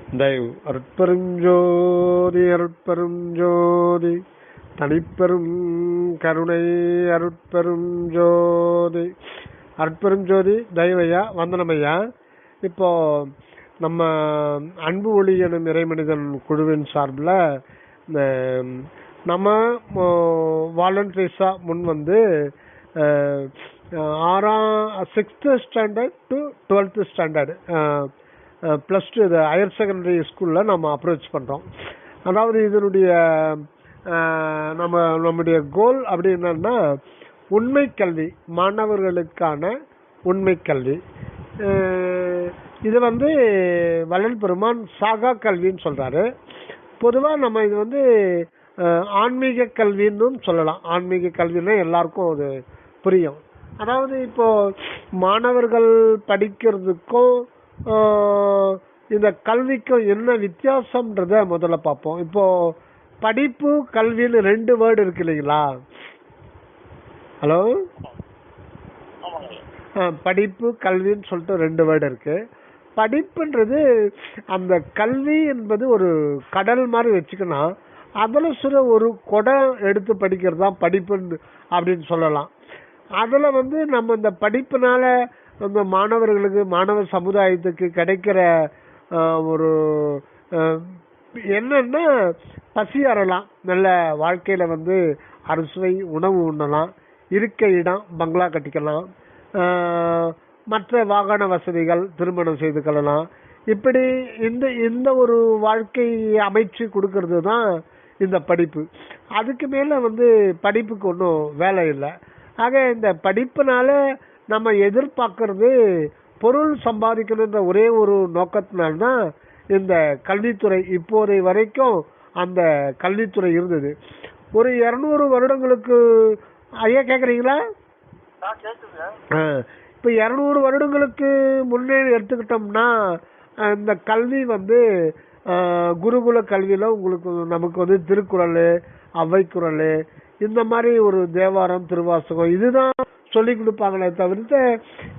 தயவு அருட்பெருஞ்சோதி அருட்பெருஞ்சோதி தனிப்பெரும் கருணை அருட்பெருஞ்சோதி அருட்பெருஞ்சோதி தயவையா வந்தனமையா. இப்போ நம்ம அன்பு ஒளி எனும் இறைமனிதன் குழுவின் சார்பில் நம்ம வாலண்டரிஸா முன் வந்து 6th standard to 12th standard +2 இது ஹையர் செகண்டரி ஸ்கூலில் நம்ம அப்ரோச் பண்ணுறோம். அதாவது இதனுடைய நம்முடைய கோல் அப்படி என்னன்னா உண்மை கல்வி, மாணவர்களுக்கான உண்மை கல்வி. இது வந்து வள்ளல் பெருமான் சாகா கல்வின்னு சொல்றாரு. பொதுவாக நம்ம இது வந்து ஆன்மீக கல்வின்னு சொல்லலாம். ஆன்மீக கல்வின்னா எல்லாருக்கும் அது புரியும். அதாவது இப்போ மாணவர்கள் படிக்கிறதுக்கும் இந்த கல்விக்கும் என்ன வித்தியாசம்ன்றத முதல்ல பார்ப்போம். இப்போ படிப்பு கல்வின்னு 2 வேர்டு இருக்கு இல்லைங்களா? ஹலோ, படிப்பு கல்வின்னு சொல்லிட்டு 2 வேர்டு இருக்கு. படிப்புன்றது அந்த கல்வி என்பது ஒரு கடல் மாதிரி வச்சுக்கணும். அதுல சில ஒரு குடம் எடுத்து படிக்கிறது தான் படிப்புன்னு அப்படின்னு சொல்லலாம். அதுல வந்து நம்ம இந்த படிப்புனால நம்ம மாணவர்களுக்கு, மாணவ சமுதாயத்துக்கு கிடைக்கிற ஒரு என்னன்னா பசி அறலாம், நல்ல வாழ்க்கையில வந்து அறுசுவை உணவு உண்ணலாம், இருக்க இடம் பங்களா கட்டிக்கலாம், மற்ற வாகன வசதிகள், திருமணம் செய்து கொள்ளலாம். இப்படி இந்த ஒரு வாழ்க்கை அமைச்சு கொடுக்கறது தான் இந்த படிப்பு. அதுக்கு மேல வந்து படிப்புக்கு ஒன்றும் வேலை இல்லை. ஆக இந்த படிப்புனால நம்ம எதிர்பார்க்கறது பொருள் சம்பாதிக்கணுன்ற ஒரே ஒரு நோக்கத்தினால்தான் இந்த கல்வித்துறை இப்போதை வரைக்கும் அந்த கல்வித்துறை இருந்தது. ஒரு 200 வருடங்களுக்கு ஐயா கேக்குறீங்களா? இப்ப 200 வருடங்களுக்கு முன்னே எடுத்துக்கிட்டோம்னா இந்த கல்வி வந்து குருகுல கல்வியில உங்களுக்கு நமக்கு வந்து திருக்குறள், அவைக்குறள், இந்த மாதிரி ஒரு தேவாரம், திருவாசகம் இதுதான் சொல்லி கொடுப்பாங்களே தவிர்த்து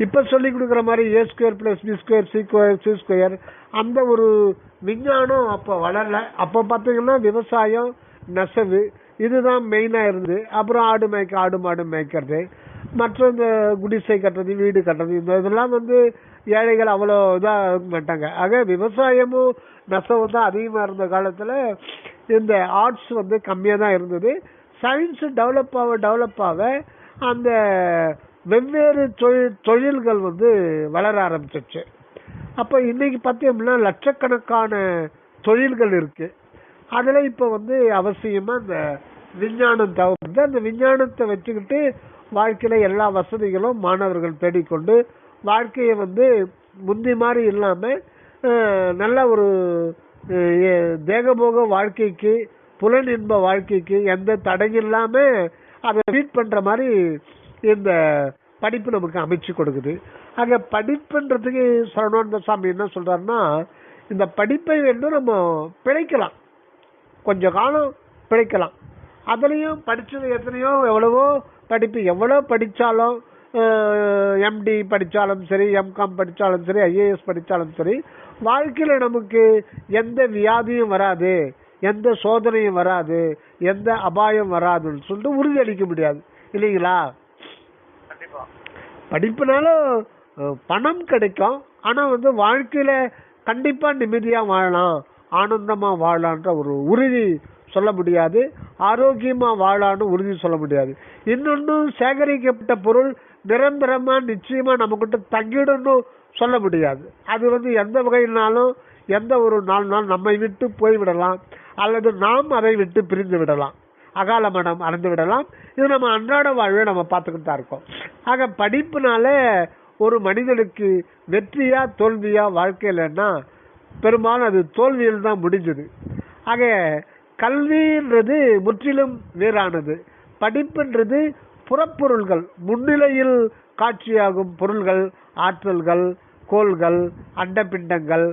இப்ப சொல்லி கொடுக்குற மாதிரி A² + B² C² அந்த ஒரு விஞ்ஞானம் அப்ப வளரல. அப்ப பாத்தீங்கன்னா விவசாயம், நெசவு இதுதான் மெயினா இருந்து, அப்புறம் ஆடு மாடு மேய்க்கிறது, மற்ற இந்த குடிசை கட்டுறது, வீடு கட்டுறது, இதெல்லாம் வந்து ஏழைகள் அவ்வளோ இதா மாட்டாங்க. ஆக விவசாயமும் நெசவும் தான் அதிகமா இருந்த காலத்துல இந்த ஆர்ட்ஸ் வந்து கம்மியா தான் இருந்தது. சயின்ஸ் டெவலப் ஆக அந்த வெவ்வேறு தொழில்கள் வந்து வளர ஆரம்பிச்சிச்சு. அப்ப இன்னைக்கு பார்த்தோம்னா லட்சக்கணக்கான தொழில்கள் இருக்கு. அதுல இப்ப வந்து அவசியமா இந்த விஞ்ஞானம் தேவைப்படுது. அந்த விஞ்ஞானத்தை வச்சுக்கிட்டு வாழ்க்கையில எல்லா வசதிகளும் மாணவர்கள் தேடிக்கொண்டு வாழ்க்கையை வந்து முந்தி மாதிரி இல்லாம நல்ல ஒரு தேகபோக வாழ்க்கைக்கு, புலன் இன்ப வாழ்க்கைக்கு எந்த தடையும் இல்லாம அதை ஃபீட் பண்ற மாதிரி இந்த படிப்பு நமக்கு அமைச்சு கொடுக்குது. ஆக படிப்புன்றதுக்கு சரவணானந்த சாமி என்ன சொல்றாருன்னா, இந்த படிப்பை வந்து நம்ம பிழைக்கலாம், கொஞ்ச காலம் பிழைக்கலாம். அதுலயும் படிச்சது எத்தனையோ எவ்வளவோ படிப்பு, எவ்வளவு படிச்சாலும் MD படிச்சாலும் சரி, MCom படிச்சாலும் சரி, IAS படிச்சாலும் சரி, வாழ்க்கையில நமக்கு எந்த வியாதியும் வராது, எந்த சோதனையும் வராது, எந்த அபாயம் வராதுன்னு சொல்லிட்டு உறுதி அளிக்க முடியாது இல்லைங்களா? படிப்புனால பணம் கிடைக்கும், ஆனா வந்து வாழ்க்கையில கண்டிப்பா நிம்மதியா வாழலாம், ஆனந்தமா வாழலான்ற ஒரு உறுதி சொல்ல முடியாது, ஆரோக்கியமா வாழலான்னு உறுதி சொல்ல முடியாது. இன்னொன்னு சேகரிக்கப்பட்ட பொருள் நிரந்தரமா நிச்சயமா நம்மகிட்ட தங்கிடும்னு சொல்ல முடியாது. அது வந்து எந்த வகையினாலும் எந்த ஒரு 4 நாள் நம்மை விட்டு போய்விடலாம், அல்லது நாம் அதை விட்டு பிரிந்து விடலாம், அகால மனம் அடைந்து விடலாம். இது நம்ம அன்றாட வாழ்வை நம்ம பார்த்துக்கிட்டு தான் இருக்கோம். ஆக படிப்புனால ஒரு மனிதனுக்கு வெற்றியா தோல்வியா வாழ்க்கையிலன்னா பெரும்பாலும் அது தோல்வியில் தான் முடிஞ்சது. ஆக கல்வின்றது முற்றிலும் வேறானது. படிப்புன்றது புறப்பொருள்கள், முன்னிலையில் காட்சியாகும் பொருள்கள், ஆற்றல்கள், கோள்கள், அண்டபிண்டங்கள்,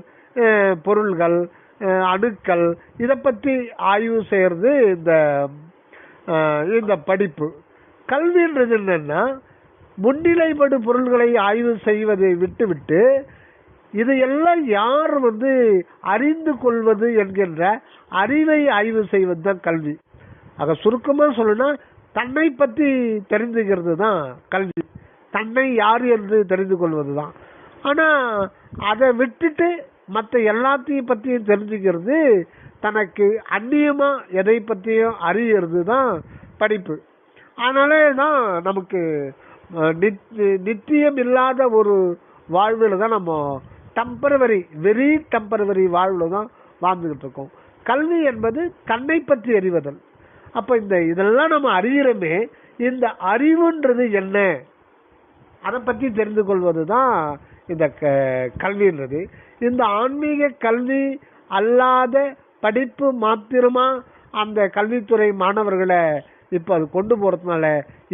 பொருள்கள், அணுக்கள், இதை பற்றி ஆய்வு செய்யறது இந்த படிப்பு. கல்வின்றது என்னன்னா முன்னிலைப்படு பொருள்களை ஆய்வு செய்வதை விட்டுவிட்டு இது எல்லாம் யார் அறிந்து கொள்வது என்கின்ற அறிவை ஆய்வு செய்வது தான் கல்வி. ஆக சுருக்கமா சொல்லணும்னா தன்னை பற்றி தெரிந்துக்கிறது தான் கல்வி, தன்னை யார் என்று தெரிந்து கொள்வது தான். ஆனா அதை விட்டுட்டு மற்ற எல்லாத்தையும் பற்றியும் தெரிஞ்சுக்கிறது, தனக்கு அந்நியமா எதை பற்றியும் அறியறது தான் படிப்பு. அதனாலே தான் நமக்கு நித்தியம் இல்லாத ஒரு வாழ்வில் தான் நம்ம வெரி டெம்பரவரி வாழ்வில் தான் வாழ்ந்துகிட்டு இருக்கோம். கல்வி என்பது தன்னை பற்றி அறிவதல். அப்ப இதெல்லாம் நம்ம அறிகிறோமே, இந்த அறிவுன்றது என்ன, அதை பற்றி தெரிந்து கொள்வது தான் இந்த கல்வின்றது. இந்த ஆன்மீக கல்வி அல்லாத படிப்பு மாத்திரமா அந்த கல்வித்துறை மாணவர்களை இப்ப அது கொண்டு போறதுனால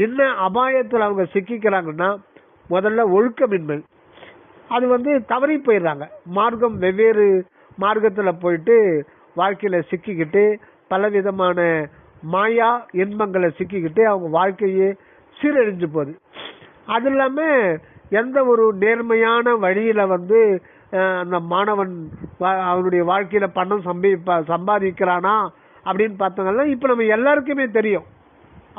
என்ன அபாயத்தில் அவங்க சிக்கிக்கிறாங்கன்னா, முதல்ல ஒழுக்கமின்மை. அது தவறி போயிடுறாங்க. வெவ்வேறு மார்க்கத்துல போயிட்டு வாழ்க்கையில சிக்கிக்கிட்டு பலவிதமான மாயா இன்பங்களை சிக்கிக்கிட்டு அவங்க வாழ்க்கையே சீரழிஞ்சு போகுது. அது இல்லாம எந்த ஒரு நேர்மையான வழியில அந்த மாணவன் அவனுடைய வாழ்க்கையில பணம் சம்பாதிக்கிறானா அப்படின்னு பார்த்தோம்னா, இப்ப நம்ம எல்லாருக்குமே தெரியும்,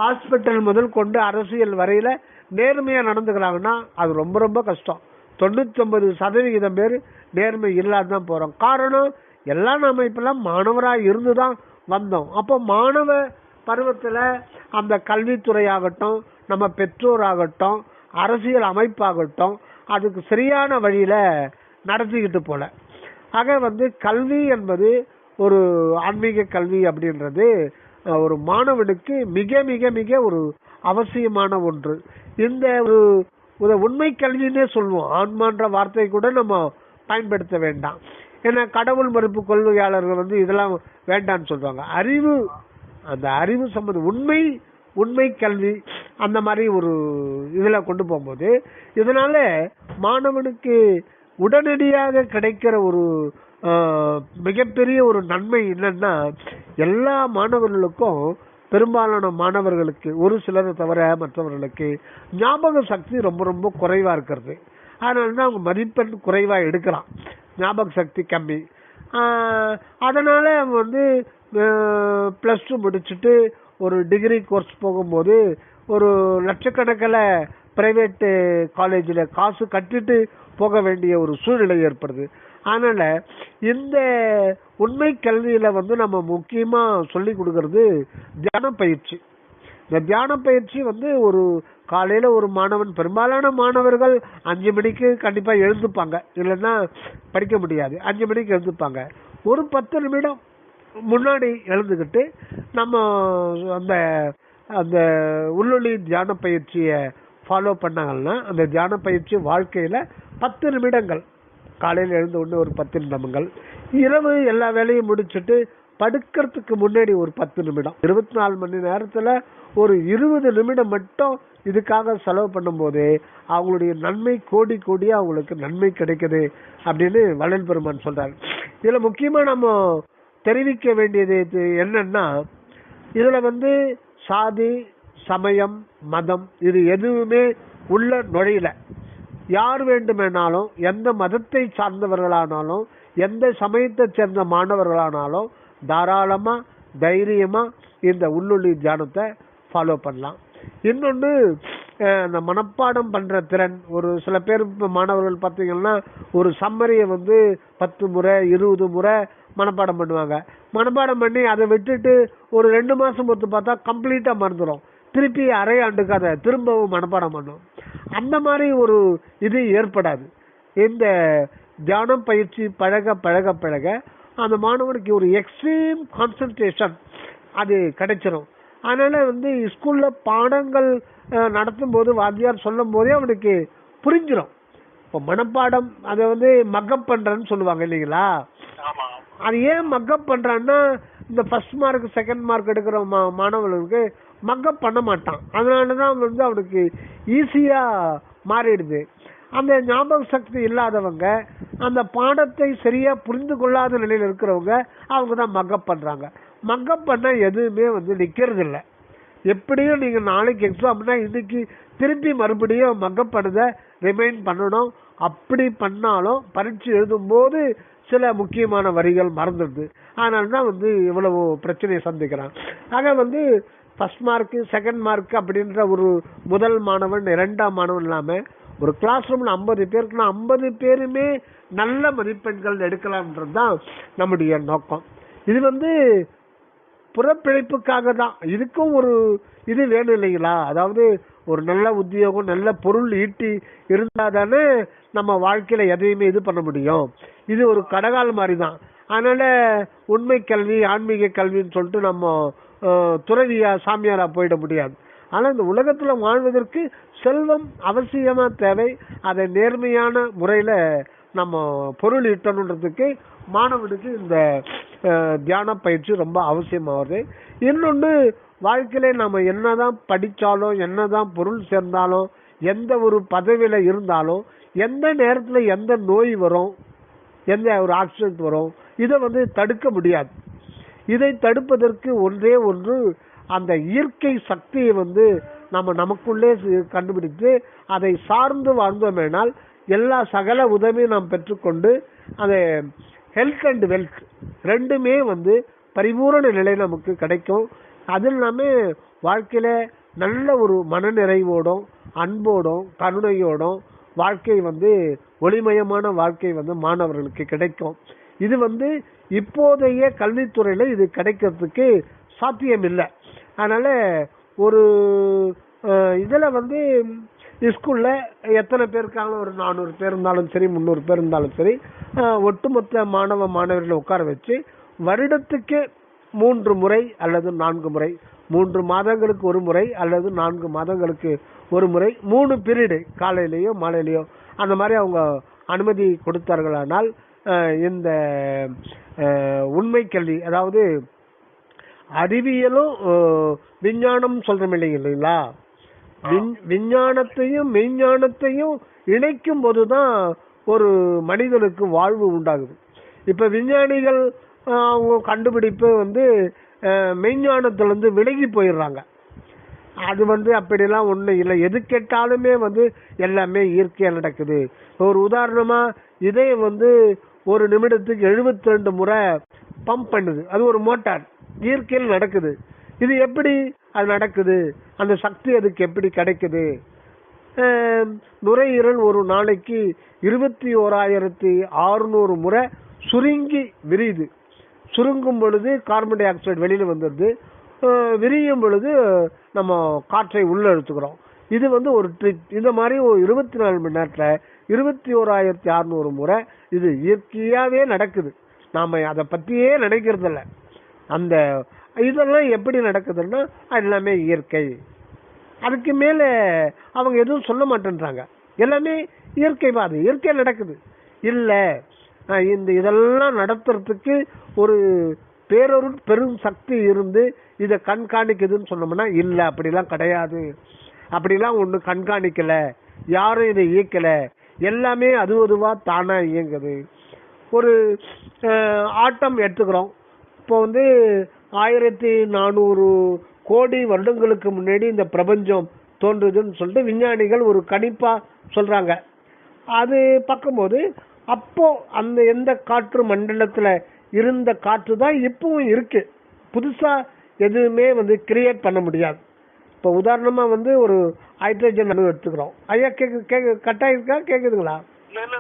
ஹாஸ்பிட்டல் முதல் கொண்டு அரசியல் வரையில நேர்மையா நடந்துக்கிறாங்கன்னா அது ரொம்ப ரொம்ப கஷ்டம். 99% பேர் நேர்மை இல்லாதான் போறோம். காரணம் எல்லாம் நாம இப்பெல்லாம் மாணவரா இருந்துதான் வந்தோம். அப்போ மாணவ பருவத்துல அந்த கல்வித்துறை ஆகட்டும், நம்ம பெற்றோராகட்டும், அரசியல் அமைப்பாகட்டும் அதுக்கு சரியான வழியில நடத்திக்கிட்டு போல. ஆக கல்வி என்பது ஒரு ஆன்மீக கல்வி அப்படின்றது ஒரு மாணவனுக்கு மிக மிக மிக ஒரு அவசியமான ஒன்று. இந்த ஒரு உண்மை கல்வின்னே சொல்லுவோம். ஆன்மான்ற வார்த்தை கூட நம்ம பயன்படுத்த வேண்டாம். ஏன்னா கடவுள் மறுப்பு கொள்கையாளர்கள் இதெல்லாம் வேண்டான்னு சொல்றாங்க. அறிவு, அந்த அறிவு சம்பந்த உண்மை கல்வி அந்த மாதிரி ஒரு இதுல கொண்டு போகும்போது, இதனால மாணவனுக்கு உடனடியாக கிடைக்கிற ஒரு மிகப்பெரிய ஒரு நன்மை என்னன்னா, எல்லா மாணவர்களுக்கும், பெரும்பாலான மாணவர்களுக்கு, ஒரு சிலரை தவிர மற்றவர்களுக்கு ஞாபக சக்தி ரொம்ப ரொம்ப குறைவா இருக்கிறது. அதனாலதான் அவங்க மதிப்பெண் குறைவா எடுக்கலாம், ஞாபக சக்தி கம்மி. அதனால +2 முடிச்சுட்டு ஒரு டிகிரி கோர்ஸ் போகும்போது ஒரு லட்சக்கணக்கில் பிரைவேட் காலேஜில் காசு கட்டிட்டு போக வேண்டிய ஒரு சூழ்நிலை ஏற்படுது. அதனால இந்த உண்மை கல்வியில நம்ம முக்கியமா சொல்லி கொடுக்கறது தியான பயிற்சி. இந்த தியான பயிற்சி ஒரு காலையில ஒரு மாணவன், பெரும்பாலான மாணவர்கள் 5 மணிக்கு கண்டிப்பா எழுந்துப்பாங்க, இல்லைன்னா படிக்க முடியாது. 5 மணிக்கு எழுந்துப்பாங்க. ஒரு 10 நிமிடம் முன்னாடி எழுந்துக்கிட்டு நம்ம அந்த அந்த உள்ளொளி தியான பயிற்சியை ஃபாலோ பண்ணாங்கன்னா, அந்த தியான பயிற்சி வாழ்க்கையில 10 நிமிடங்கள், காலையில் எழுந்த உடனே ஒரு 10 நிமிடங்கள், இரவு எல்லா வேலையும் முடிச்சுட்டு படுக்கிறதுக்கு முன்னாடி ஒரு 10 நிமிடம், 24 மணி நேரத்துல ஒரு 20 நிமிடம் மட்டும் இதுக்காக செலவு பண்ணும்போது அவங்களுடைய நன்மை கோடி கோடியா அவங்களுக்கு நன்மை கிடைக்குது அப்படின்னு வள்ளல் பெருமான் சொல்றாரு. இதுல முக்கியமா நம்ம தெரிவிக்க வேண்டியது என்னன்னா, இதுல சாதி, சமயம், மதம் இது எதுவுமே உள்ள நுழையில. யார் வேண்டுமானாலும், எந்த மதத்தை சார்ந்தவர்களானாலும், எந்த சமயத்தை சேர்ந்த மாணவர்களானாலும் தாராளமா தைரியமா இந்த உள்ளொளி தியானத்தை ஃபாலோ பண்ணலாம். இன்னொன்று, இந்த மனப்பாடம் பண்ற திறன். ஒரு சில பேர் மாணவர்கள் பார்த்தீங்கன்னா ஒரு சம்மரியை 10 முறை 20 முறை மனப்பாடம் பண்ணுவாங்க. மனப்பாடம் பண்ணி அதை விட்டுட்டு ஒரு 2 மாசம் பொறுத்து பார்த்தா கம்ப்ளீட்டா மறந்துடும். திருப்பி அரை ஆண்டுக்கு அதை திரும்பவும் மனப்பாடம் பண்ணும். அந்த மாதிரி ஒரு இது ஏற்படாது. இந்த தியானம் பயிற்சி பழக பழக பழக அந்த மாணவனுக்கு ஒரு எக்ஸ்ட்ரீம் கான்சன்ட்ரேஷன் அது கிடைச்சிடும். அதனால ஸ்கூல்ல பாடங்கள் நடத்தும் போது வாத்தியார் சொல்லும் போதே அவனுக்கு புரிஞ்சிடும். இப்போ மனப்பாடம் அதை மக்கப் பண்றேன்னு சொல்லுவாங்க இல்லைங்களா? அது ஏன் மக்கப் பண்றான்னா, இந்த ஃபர்ஸ்ட் மார்க் செகண்ட் மார்க் எடுக்கிற மாணவர்களுக்கு மக்கப் பண்ண மாட்டான். அதனாலதான் அவனுக்கு ஈஸியா மாறிடுது. அந்த ஞாபக சக்தி இல்லாதவங்க, அந்த பாடத்தை சரியா புரிந்து கொள்ளாத நிலையில இருக்கிறவங்க, அவங்க தான் மக்கப் பண்றாங்க. மக்கப் பண்ண எதுவுமே நிக்கிறது இல்லை. எப்படியும் நீங்க நாளைக்கு எக்ஸாம்னா இன்னைக்கு திருப்பி மறுபடியும் மக்கப் பண்ணதை ரிமைண்ட் பண்ணணும். அப்படி பண்ணாலும் பரீட்சை எழுதும் போது சில முக்கியமான வரிகள் மறந்துடுது. அதனாலதான் இவ்வளவு பிரச்சனையை சந்திக்கிறான். ஆக ஃபர்ஸ்ட் மார்க் செகண்ட் மார்க் அப்படின்ற ஒரு முதல் மாணவன் இரண்டாம் மாணவன் இல்லாம ஒரு கிளாஸ் ரூம்ல 50 பேருக்குன்னா 50 பேருமே நல்ல மதிப்பெண்கள் எடுக்கலாம்ன்றதுதான் நம்முடைய நோக்கம். இது புறப்பிழைப்புக்காக தான். இதுக்கும் ஒரு இது வேணும் இல்லைங்களா? அதாவது ஒரு நல்ல உத்தியோகம் நல்ல பொருள் ஈட்டி இருந்தாதானே நம்ம வாழ்க்கையில எதையுமே இது பண்ண முடியும். இது ஒரு கடகால் மாதிரி தான். அதனால உண்மை கல்வி ஆன்மீக கல்வின்னு சொல்லிட்டு நம்ம துறவியா சாமியாரா போயிட முடியாது. ஆனா இந்த உலகத்துல வாழ்வதற்கு செல்வம் அவசியமா தேவை. அதை நேர்மையான முறையில நம்ம பொருள் ஈட்டணுன்றதுக்கு மாணவனுக்கு இந்த தியான பயிற்சி ரொம்ப அவசியமாகுது. இன்னொன்னு, வாழ்க்கையில நம்ம என்னதான் படிச்சாலும் என்னதான் பொருள் சேர்ந்தாலும் எந்த ஒரு பதவியில இருந்தாலும் எந்த நேரத்துல எந்த நோய் வரும், எந்த ஒரு ஆக்சிடென்ட் வரும், இதை தடுக்க முடியாது. இதை தடுப்பதற்கு ஒன்றே ஒன்று, அந்த இயற்கை சக்தியை நம்ம நமக்குள்ளே கண்டுபிடித்து அதை சார்ந்து வாழ்ந்தோமேனால் எல்லா சகல உதவியும் நாம் பெற்றுக்கொண்டு அதை ஹெல்த் அண்ட் வெல்த் ரெண்டுமே பரிபூரண நிலை நமக்கு கிடைக்கும். அது இல்லாம வாழ்க்கையில நல்ல ஒரு மனநிறைவோடும் அன்போடும் கருணையோடும் வாழ்க்கை ஒளிமயமான வாழ்க்கை மாணவர்களுக்கு கிடைக்கும். இது இப்போதைய கல்வித்துறையில இது கிடைக்கிறதுக்கு சாத்தியம் இல்லை. அதனால ஒரு இதுல ஸ்கூல்ல எத்தனை பேர் இருக்காங்க, ஒரு 400 பேர் இருந்தாலும் சரி 300 பேர் இருந்தாலும் சரி, ஒட்டுமொத்த மாணவர்களை உட்கார வச்சு வருடத்துக்கு 3 முறை அல்லது 4 முறை, 3 மாதங்களுக்கு ஒரு முறை அல்லது 4 மாதங்களுக்கு ஒரு முறை 3 பீரியடு காலையிலேயோ மாலையிலேயோ அந்த மாதிரி அவங்க அனுமதி கொடுத்தார்களானால் இந்த உண்மை கல்வி, அதாவது அறிவியலும் விஞ்ஞானம் சொல்றோம் இல்லைங்களா, விஞ்ஞானத்தையும் மெய்ஞானத்தையும் இணைக்கும் போதுதான் ஒரு மனிதனுக்கு வாழ்வு உண்டாகுது. இப்ப விஞ்ஞானிகள் அவங்க கண்டுபிடிப்பு மெய்ஞானத்திலிருந்து விலகி போயிடுறாங்க. அது அப்படிலாம் ஒண்ணு இல்லை. எது கேட்டாலுமே எல்லாமே இயற்கையா நடக்குது. ஒரு உதாரணமா இதயம் ஒரு நிமிடத்துக்கு 72 முறை பம்ப் பண்ணுது. அது ஒரு மோட்டார், இயற்கையில் நடக்குது. இது எப்படி அது நடக்குது, அந்த சக்தி அதுக்கு எப்படி கிடைக்குது? நுரையீரல் ஒரு நாளைக்கு 21,600 முறை சுருங்கி விரியுது. சுருங்கும் பொழுது கார்பன் டை ஆக்சைடு வெளியில வந்துடுது, விரியும் பொழுது நம்ம காற்றை உள்ள எடுத்துக்கிறோம். இது ஒரு ட்ரிப். இந்த மாதிரி 24 மணி நேரத்துல 21,600 முறை இது இயற்கையாவே நடக்குது. நாம அதை பத்தியே நினைக்கிறது இல்ல. அந்த இதெல்லாம் எப்படி நடக்குதுன்னா எல்லாமே இயற்கை. அதுக்கு மேல அவங்க எதுவும் சொல்ல மாட்டேன்றாங்க. எல்லாமே இயற்கை பாது, இயற்கை நடக்குது. இல்ல இதெல்லாம் நடத்துறதுக்கு ஒரு பெரும் சக்தி இருந்து இதை கண்காணிக்குதுன்னு சொன்னோம்னா இல்ல, அப்படிலாம் கிடையாது. அப்படிலாம் ஒண்ணு கண்காணிக்கல, யாரும் இதை இயக்கல, எல்லாமே அதுவா தானா இயங்குது. ஒரு ஆட்டம் எடுத்துக்கிறோம். இப்போ 1400 கோடி வருடங்களுக்கு முன்னாடி இந்த பிரபஞ்சம் தோன்றுதுன்னு சொல்லிட்டு விஞ்ஞானிகள் ஒரு கணிப்பா சொல்றாங்க. அது பார்க்கும்போது அப்போ அந்த எந்த காற்று மண்டலத்துல இருந்த காற்று தான் இப்பவும் இருக்கு. புதுசா எதுவுமே கிரியேட் பண்ண முடியாது. இப்போ உதாரணமா ஒரு ஹைட்ரஜன் அணு எடுத்துக்கிறோம். ஐயா கட்டாயிருக்கா? கேக்குதுங்களா?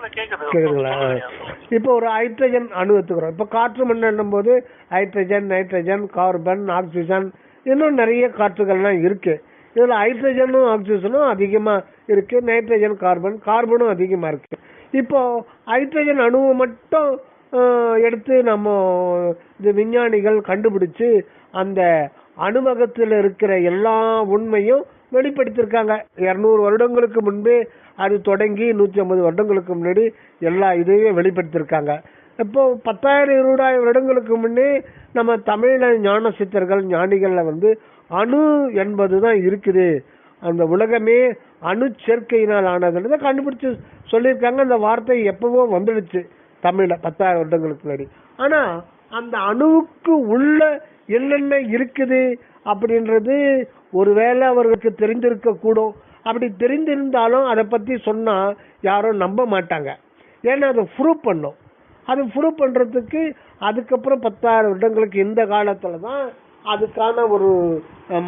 கேக்குதுங்களா? இப்போ ஒரு ஹைட்ரஜன் அணு எடுத்துக்கிறோம். இப்போ காற்று மண்டலம் போது ஹைட்ரஜன், நைட்ரஜன், கார்பன், ஆக்சிஜன், இன்னும் நிறைய காற்றுகள்லாம் இருக்கு. இதுல ஹைட்ரஜனும் ஆக்சிஜனும் அதிகமா இருக்கு, நைட்ரஜன் கார்பனும் அதிகமா இருக்கு. இப்போ ஹைட்ரஜன் அணுவை மட்டும் எடுத்து நம்ம இந்த விஞ்ஞானிகள் கண்டுபிடிச்சு அந்த அணுவகத்தில் இருக்கிற எல்லா உண்மையும் வெளிப்படுத்திருக்காங்க. 200 வருடங்களுக்கு முன்பே அது தொடங்கி 150 வருடங்களுக்கு முன்னாடி எல்லா இதையும் வெளிப்படுத்திருக்காங்க. இப்போ 10,000 20,000 வருடங்களுக்கு முன்னே நம்ம தமிழ ஞான சித்தர்கள் ஞானிகள்ல அணு என்பதுதான் இருக்குது, அந்த உலகமே அணு சேர்க்கையினால் ஆனதுன்னு கண்டுபிடிச்சு சொல்லியிருக்காங்க. அந்த வார்த்தை எப்பவோ வந்துடுச்சு தமிழ்ல 10,000 வருடங்களுக்கு முன்னாடி. ஆனா அந்த அணுவுக்கு உள்ள என்னென்ன இருக்குது அப்படின்றது ஒருவேளை அவர்களுக்கு தெரிந்திருக்க கூடும், அப்படி தெரிந்திருந்தாலும் அதை பற்றி சொன்னால் யாரும் நம்ப மாட்டாங்க. ஏன்னா அதை ப்ரூவ் பண்ணும். அது ப்ரூவ் பண்ணுறதுக்கு அதுக்கப்புறம் 10,000 வருடங்களுக்கு இந்த காலத்தில் தான் அதுக்கான ஒரு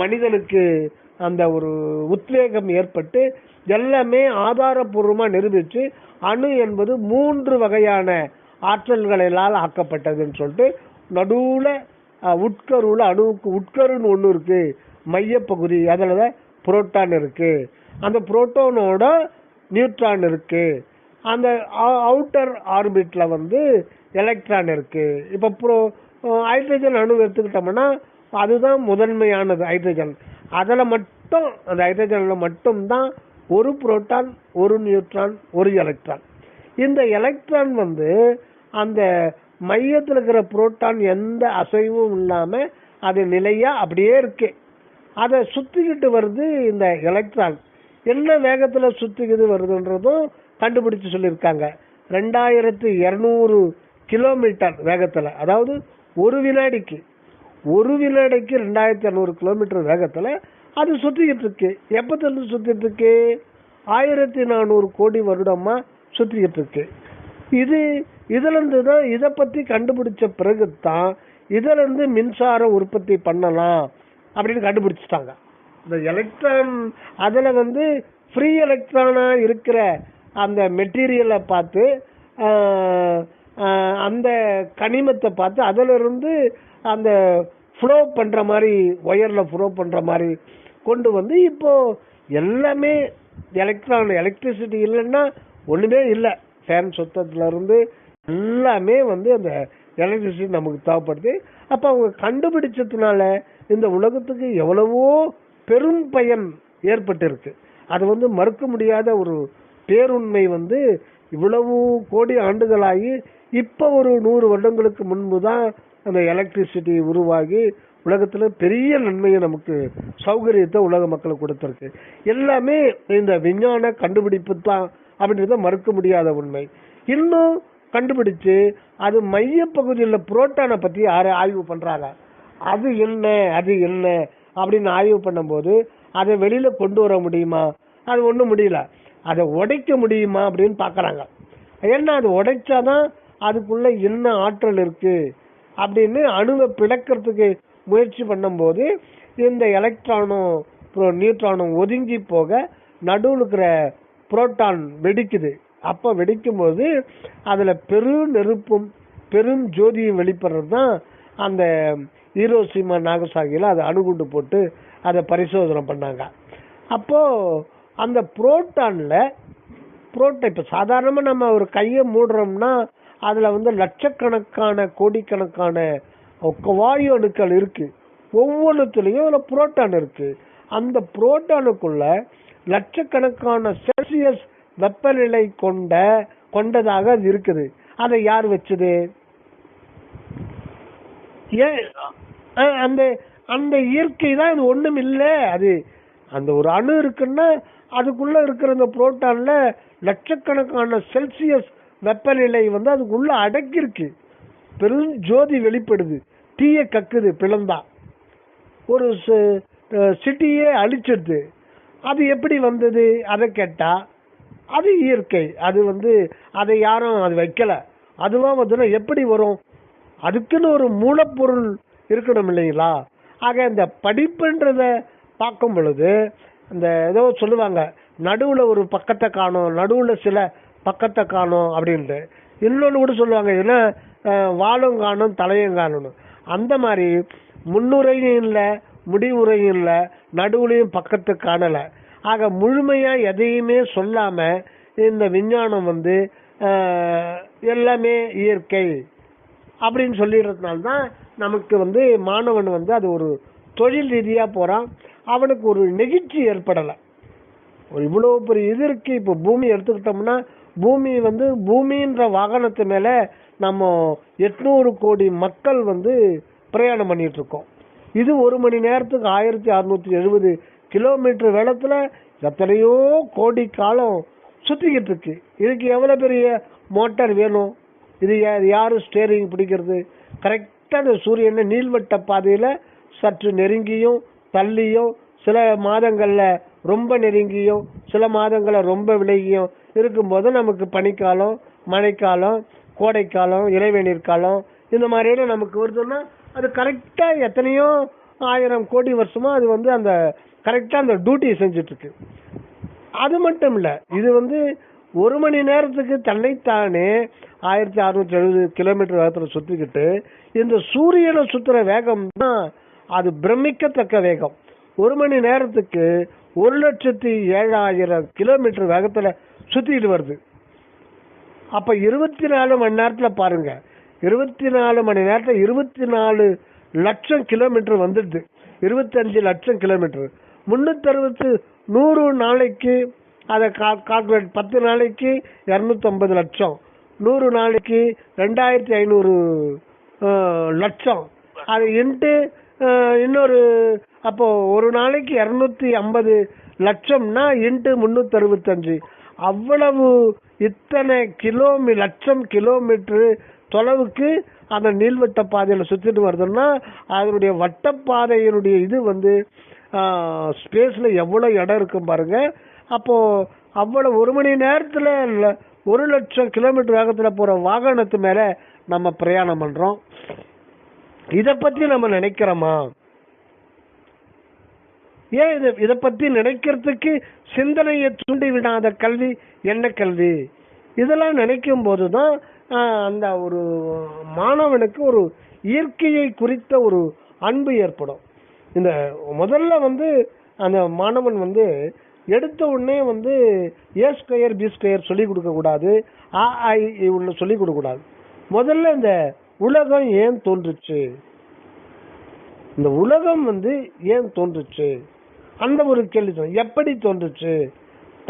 மனிதனுக்கு அந்த ஒரு உத்வேகம் ஏற்பட்டு எல்லாமே ஆதாரபூர்வமாக நிரூபித்து அணு என்பது 3 வகையான ஆற்றல்களால் ஆக்கப்பட்டதுன்னு சொல்லிட்டு நடுவில் உட்கருவில் அணுவுக்கு உட்கருன்னு ஒன்று இருக்கு, மையப்பகுதி, அதில் தான் புரோட்டான் இருக்கு, அந்த புரோட்டானோட நியூட்ரான் இருக்கு, அந்த அவுட்டர் ஆர்பிட்ல வந்து எலக்ட்ரான் இருக்கு. இப்போ ஹைட்ரஜன் அணு எடுத்துக்கிட்டோம்னா அதுதான் முதன்மையானது ஹைட்ரஜன். அதில் மட்டும் அந்த ஹைட்ரஜனில் மட்டும்தான் ஒரு புரோட்டான், ஒரு நியூட்ரான், ஒரு எலக்ட்ரான். இந்த எலக்ட்ரான் வந்து அந்த மையத்தில் இருக்கிற புரோட்டான் எந்த அசைவும் இல்லாமல் அது நிலையாக அப்படியே இருக்கு. அதை சுற்றிக்கிட்டு வருது இந்த எலக்ட்ரான். என்ன வேகத்தில் சுற்றிக்கிட்டு வருதுன்றதும் கண்டுபிடிச்சு சொல்லியிருக்காங்க. 2200 கிலோமீட்டர் வேகத்தில், அதாவது ஒரு வினாடிக்கு 2200 கிலோமீட்டர் வேகத்தில் அது சுற்றிக்கிட்டு இருக்கு. எப்பத்திலிருந்து சுற்றிட்டு இருக்கு? 1400 கோடி வருடமா சுற்றிக்கிட்டு இருக்கு. இதுலேருந்து தான் இதை பற்றி கண்டுபிடிச்ச பிறகு தான் இதிலிருந்து மின்சாரம் உற்பத்தி பண்ணலாம் அப்படின்னு கண்டுபிடிச்சிட்டாங்க. இந்த எலக்ட்ரான் அதில் வந்து ஃப்ரீ எலக்ட்ரானாக இருக்கிற அந்த மெட்டீரியலை பார்த்து அந்த கனிமத்தை பார்த்து அதிலிருந்து அந்த ஃப்ளோ பண்ணுற மாதிரி ஒயரில் ஃப்ளோ பண்ணுற மாதிரி கொண்டு வந்து இப்போ எல்லாமே எலக்ட்ரிசிட்டி இல்லைன்னா ஒன்றுமே இல்லை. ஃபேன் சுத்தத்துலேருந்து எல்லாமே வந்து அந்த எலக்ட்ரிசிட்டி நமக்கு தேவைப்படுது. அப்போ அவங்க கண்டுபிடிச்சதுனால இந்த உலகத்துக்கு எவ்வளவோ பெரும் பயன் ஏற்பட்டிருக்கு. அது வந்து மறுக்க முடியாத ஒரு பேருண்மை. வந்து இவ்வளவு கோடி ஆண்டுகளாகி இப்போ ஒரு 100 வருடங்களுக்கு முன்பு தான் அந்த எலக்ட்ரிசிட்டி உருவாகி உலகத்தில் பெரிய நன்மையை நமக்கு சௌகரியத்தை உலக மக்களுக்கு கொடுத்துருக்கு. எல்லாமே இந்த விஞ்ஞான கண்டுபிடிப்பு தான் அப்படின்றத மறுக்க முடியாத உண்மை. இன்னும் கண்டுபிடிச்சு அது மையப்பகுதியில் புரோட்டானை பற்றி ஆய்வு பண்ணுறாங்க. அது என்ன அப்படின்னு ஆய்வு பண்ணும்போது அதை வெளியில் கொண்டு வர முடியுமா? அது ஒன்றும் முடியல. அதை உடைக்க முடியுமா அப்படின்னு பார்க்குறாங்க. ஏன்னா அது உடைச்சாதான் அதுக்குள்ள என்ன ஆற்றல் இருக்கு அப்படின்னு அணுவை பிளக்கிறதுக்கு முயற்சி பண்ணும்போது இந்த எலக்ட்ரானும் நியூட்ரானும் ஒதுங்கி போக நடுவில் இருக்கிற புரோட்டான் வெடிக்குது. அப்போ வெடிக்கும் போது அதில் பெரும் நெருப்பும் பெரும் ஜோதியும் வெளிப்படுறது தான் அந்த ஹீரோஷிமா நாகசாகியில் அதை அணுகுண்டு போட்டு அதை பரிசோதனை பண்ணாங்க. அப்போது அந்த புரோட்டானில் இப்போ சாதாரணமாக நம்ம ஒரு கையை மூடுறோம்னா அதில் வந்து லட்சக்கணக்கான கோடிக்கணக்கான வாயு அணுக்கள் இருக்கு. ஒவ்வொன்றுத்துலேயும் அதில் புரோட்டான் இருக்கு. அந்த புரோட்டானுக்குள்ள லட்சக்கணக்கான செல்சியஸ் வெப்பநிலை கொண்டதாக அது இருக்குது. அதை யார் வச்சது? அந்த அந்த இயற்கை தான். இது ஒண்ணும் இல்லை. அது அந்த ஒரு அணு இருக்குன்னா அதுக்குள்ள இருக்கிற அந்த புரோட்டான்ல லட்சக்கணக்கான செல்சியஸ் வெப்பநிலை வந்து அதுக்குள்ள அடக்கிருக்கு. பெரும் ஜோதி வெளிப்படுது. தீய கக்குது. பிளந்தா ஒரு சிட்டியே அழிச்சிடுது. அது எப்படி வந்தது? அதை கேட்டா அது இயற்கை. அது வந்து அதை யாரும் அது வைக்கல. அதுவா வந்து எப்படி வரும்? அதுக்குன்னு ஒரு மூலப்பொருள் இருக்கணும் இல்லைங்களா? ஆக இந்த படிப்புன்றத பார்க்கும் பொழுது இந்த ஏதோ சொல்லுவாங்க, நடுவில் ஒரு பக்கத்தை காணும், நடுவில் சில பக்கத்தை காணும் அப்படின்ட்டு. இன்னொன்று கூட சொல்லுவாங்க, ஏன்னா வாழும் காணும் தலையும் காணணும். அந்த மாதிரி முன்னுரையும் இல்லை முடிவுரையும் இல்லை, நடுவுலையும் பக்கத்தை காணலை. ஆக முழுமையாக எதையுமே சொல்லாமல் இந்த விஞ்ஞானம் வந்து எல்லாமே இயற்கை அப்படின்னு சொல்லிடுறதுனால்தான் நமக்கு வந்து மாணவன் வந்து அது ஒரு தொழில் ரீதியாக போகிறான். அவனுக்கு ஒரு நெகிழ்ச்சி ஏற்படலை. ஒரு இவ்வளோ பெரிய இது இருக்கு. இப்போ பூமி எடுத்துக்கிட்டோம்னா பூமி வந்து பூமின்ற வாகனத்து மேலே நம்ம 800 கோடி மக்கள் வந்து பிரயாணம் பண்ணிட்டு இருக்கோம். இது ஒரு மணி நேரத்துக்கு 1670 கிலோமீட்டர் வேகத்தில் எத்தனையோ கோடி காலம் சுற்றிக்கிட்டு இருக்கு. இதுக்கு எவ்வளோ பெரிய மோட்டார் வேணும்? இது யாரு ஸ்டேரிங் பிடிக்கிறது? கரெக்டாக அந்த சூரியனை நீள்வட்ட பாதையில் சற்று நெருங்கியும் தள்ளியும் சில மாதங்களில் ரொம்ப நெருங்கியும் சில மாதங்களை ரொம்ப விலகியும் இருக்கும்போது நமக்கு பனிக்காலம், மழைக்காலம், கோடைக்காலம், இலைவேநீர் காலம் இந்த மாதிரியான நமக்கு வருதுன்னா அது கரெக்டா எத்தனையோ 1000 கோடி வருஷமா அது வந்து அந்த கரெக்டா அந்த டியூட்டியை செஞ்சுட்டு இருக்கு. அது மட்டும் இல்ல, இது வந்து 1 மணி நேரத்துக்கு தன்னைத்தானே 1670 கிலோமீட்டர் வேகத்துல சுத்திக்கிட்டு இந்த சூரியனை சுத்துற வேகம் தான் அது பிரமிக்கத்தக்க வேகம். 1 மணி நேரத்துக்கு 1,07,000 கிலோமீட்டர் வேகத்துல சுத்திட்டு வருது. அப்ப 24 மணி நேரத்துல பாருங்க, 24 மணி நேரத்துல 24 லட்சம் கிலோமீட்டர் வந்துடுது. 25 லட்சம் கிலோமீட்டர் 360 100 நாளைக்கு அதை கால்குலேட் 10 நாளைக்கு 250 லட்சம், 100 நாளைக்கு 2500 லட்சம், அது இன்ட்டு இன்னொரு அப்போ ஒரு நாளைக்கு 250 லட்சம்னா இன்ட்டு 365 அவ்வளவு இத்தனை லட்சம் கிலோமீட்டர் தொலைவுக்கு அந்த நீள்வட்ட பாதையில சுத்திட்டு வருதுன்னா அதனுடைய வட்டப்பாதையினுடைய இது வந்து ஸ்பேஸ்ல எவ்வளவு இடம் இருக்கும் பாருங்க. அப்போ அவ்வளவு 1 மணி நேரத்துல 1 லட்சம் கிலோமீட்டர் வேகத்துல போற வாகனத்து மேல நம்ம பிரயாணம் பண்றோம். இத பத்தி நம்ம நினைக்கிறோமா? ஏன் இத பத்தி நினைக்கிறதுக்கு சிந்தனையை தூண்டி விடாத கல்வி என்ன கல்வி? இதெல்லாம் நினைக்கும் போதுதான் அந்த ஒரு மாணவனுக்கு ஒரு இயற்கையை குறித்த ஒரு அன்பு ஏற்படும். இந்த முதல்ல வந்து அந்த மாணவன் வந்து எடுத்த உடனே வந்து ஏ ஸ்கொயர் பி ஸ்கொயர் சொல்லி கொடுக்க கூடாது, சொல்லி கொடுக்க கூடாது. முதல்ல இந்த உலகம் ஏன் தோன்றுச்சு, இந்த உலகம் வந்து ஏன் தோன்றுச்சு அந்த ஒரு கேள்வி. எப்படி தோன்றுச்சு?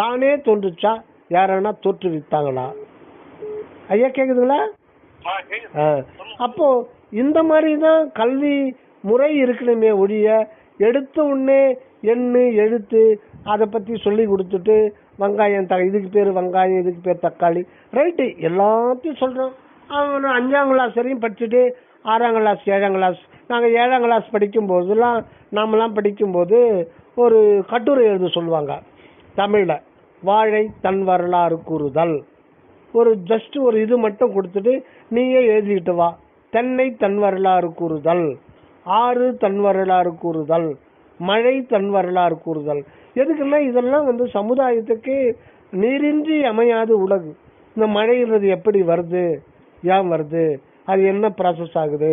தானே தோன்றுச்சா, யாரானா தோற்றுவித்தாங்களா? ஐயா கேக்குதுங்களா? அப்போ இந்த மாதிரிதான் கல்வி முறை இருக்கணுமே ஒழிய எடுத்த உடனே எண்ணு எழுத்து அதை பத்தி சொல்லி கொடுத்துட்டு வெங்காயம் இதுக்கு பேர் வெங்காயம், இதுக்கு பேர் தக்காளி, ரைட்டு எல்லாத்தையும் சொல்றோம். அவன் 5ஆம் கிளாஸ் வரையும் படிச்சுட்டு 6ஆம் கிளாஸ் 7ஆம் கிளாஸ் நாங்கள் 7ஆம் கிளாஸ் படிக்கும் போதெல்லாம் நாமெல்லாம் படிக்கும்போது ஒரு கட்டுரை எழுத சொல்லுவாங்க தமிழ்ல. வாழை தன் வரலாறு கூறுதல், ஒரு ஜஸ்ட் ஒரு இது மட்டும் கொடுத்துட்டு நீயே எழுதிக்கிட்டு வா. தென்னை தன் வரலாறு கூறுதல், ஆறு தன் வரலாறு கூறுதல், மழை தன் வரலாறு கூறுதல். எதுக்குன்னா இதெல்லாம் வந்து சமுதாயத்துக்கு நீரின்றி அமையாது உலகு. இந்த மழைன்றது எப்படி வருது, ஏன் வருது, அது என்ன ப்ராசஸ் ஆகுது,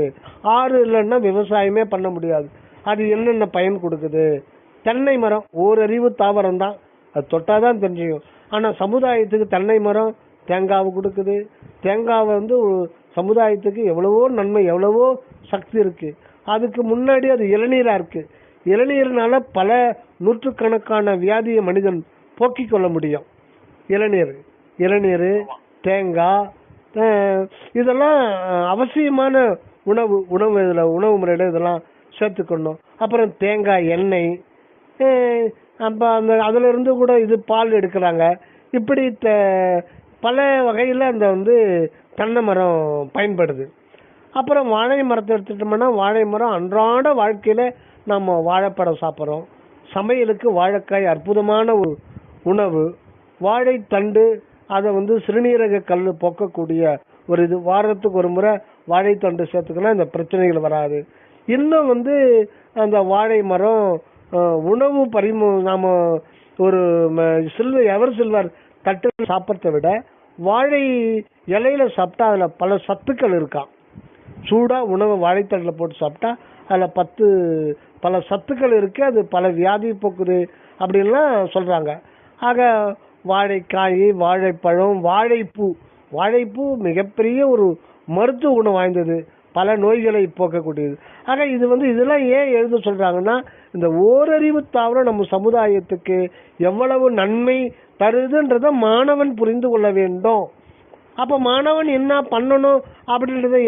ஆறு இல்லைன்னா விவசாயமே பண்ண முடியாது, அது என்னென்ன பயன் கொடுக்குது. தென்னை மரம் ஓரறிவு தாவரம் தான், அது தொட்டாதான் தெரிஞ்சுக்கும். ஆனா சமுதாயத்துக்கு தென்னை மரம் தேங்காவை கொடுக்குது. தேங்காவை வந்து சமுதாயத்துக்கு எவ்வளவோ நன்மை, எவ்வளவோ சக்தி இருக்கு. அதுக்கு முன்னாடி அது இளநீரா இருக்கு. இளநீர்னால பல நூற்றுக்கணக்கான வியாதியை மனிதன் போக்கிக் கொள்ள முடியும். இளநீர், தேங்காய், இதெல்லாம் அவசியமான உணவு முறையில இதெல்லாம் சேர்த்துக்கணும். அப்புறம் தேங்காய் எண்ணெய், அப்ப அதுல இருந்து கூட இது பால் எடுக்கிறாங்க. இப்படி பல வகையில அந்த வந்து தென்னை மரம் பயன்படுது. அப்புறம் வாழை மரத்தை எடுத்துட்டோம்னா வாழை மரம் அன்றாட வாழ்க்கையில நம்ம வாழைப்பழம் சாப்பிட்றோம். சமையலுக்கு வாழைக்காய் அற்புதமான ஒரு உணவு. வாழைத்தண்டு அதை வந்து சிறுநீரக கல் போக்கக்கூடிய ஒரு இது. வாரத்துக்கு ஒரு முறை வாழைத்தண்டு சேர்த்துக்கணும், இந்த பிரச்சனைகள் வராது. இன்னும் வந்து அந்த வாழை மரம் உணவு நாம ஒரு எவர் சில்வர் தட்டு சாப்பிட்றத விட வாழை இலையில சாப்பிட்டா அதுல பல சத்துக்கள் இருக்காம். சூடா உணவை வாழைத்தண்டில் போட்டு சாப்பிட்டா அதுல பல சத்துக்கள் இருக்கு, அது பல வியாதி போக்குது அப்படின்லாம் சொல்றாங்க. ஆக வாழைக்காய், வாழைப்பழம், வாழைப்பூ மிகப்பெரிய ஒரு மருத்துவ குணம் வாய்ந்தது, பல நோய்களை போக்கக்கூடியது. ஆக இது வந்து இதெல்லாம் ஏன் எழுத சொல்றாங்கன்னா இந்த ஓரறிவு தாவரம் நம்ம சமுதாயத்துக்கு எவ்வளவு நன்மை தருதுன்றத மாணவன் புரிந்து கொள்ள வேண்டும். அப்ப மாணவன் என்ன பண்ணணும் அப்படின்றத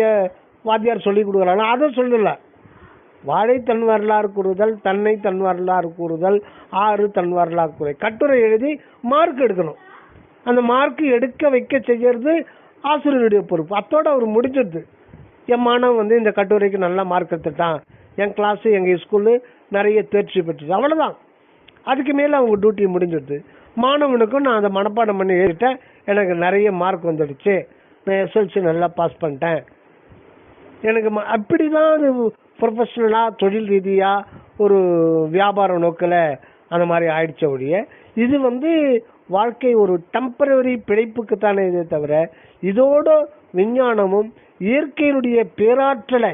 வாத்தியார் சொல்லி கொடுக்குறாங்க, அதை சொல்லல. வாழை தன் வரலாறு கூறுதல், தென்னை தன் வரலாறு கூறுதல், ஆறு தன் வரலாறு கூறுதல், கட்டுரை எழுதி மார்க் எடுக்கணும். அந்த மார்க் எடுக்க வைக்க செய்யறது ஆசிரியருடைய பொறுப்பு. அத்தோட அவர் முடிஞ்சிருது. என் மாணவன் வந்து இந்த கட்டுரைக்கு நல்லா மார்க் எடுத்துட்டான், என் கிளாஸ் எங்க ஸ்கூலு நிறைய தேர்ச்சி பெற்றது, அவ்வளவுதான். அதுக்கு மேலே அவங்க டியூட்டி முடிஞ்சிடுது. மாணவனுக்கும் நான் அதை மனப்பாடம் பண்ணி ஏறிட்டேன், எனக்கு நிறைய மார்க் வந்துடுச்சு, நான் எஸ்எல்சி நல்லா பாஸ் பண்ணிட்டேன், எனக்கு அப்படி தான் அது ப்ரொஃபஷ்னலாக தொழில் ரீதியாக ஒரு வியாபார நோக்கில் அந்த மாதிரி ஆயிடுச்ச ஒழிய இது வாழ்க்கை ஒரு டெம்பரவரி பிழைப்புக்கு தானே இதே தவிர இதோட விஞ்ஞானமும் இயற்கையினுடைய பேராற்றலை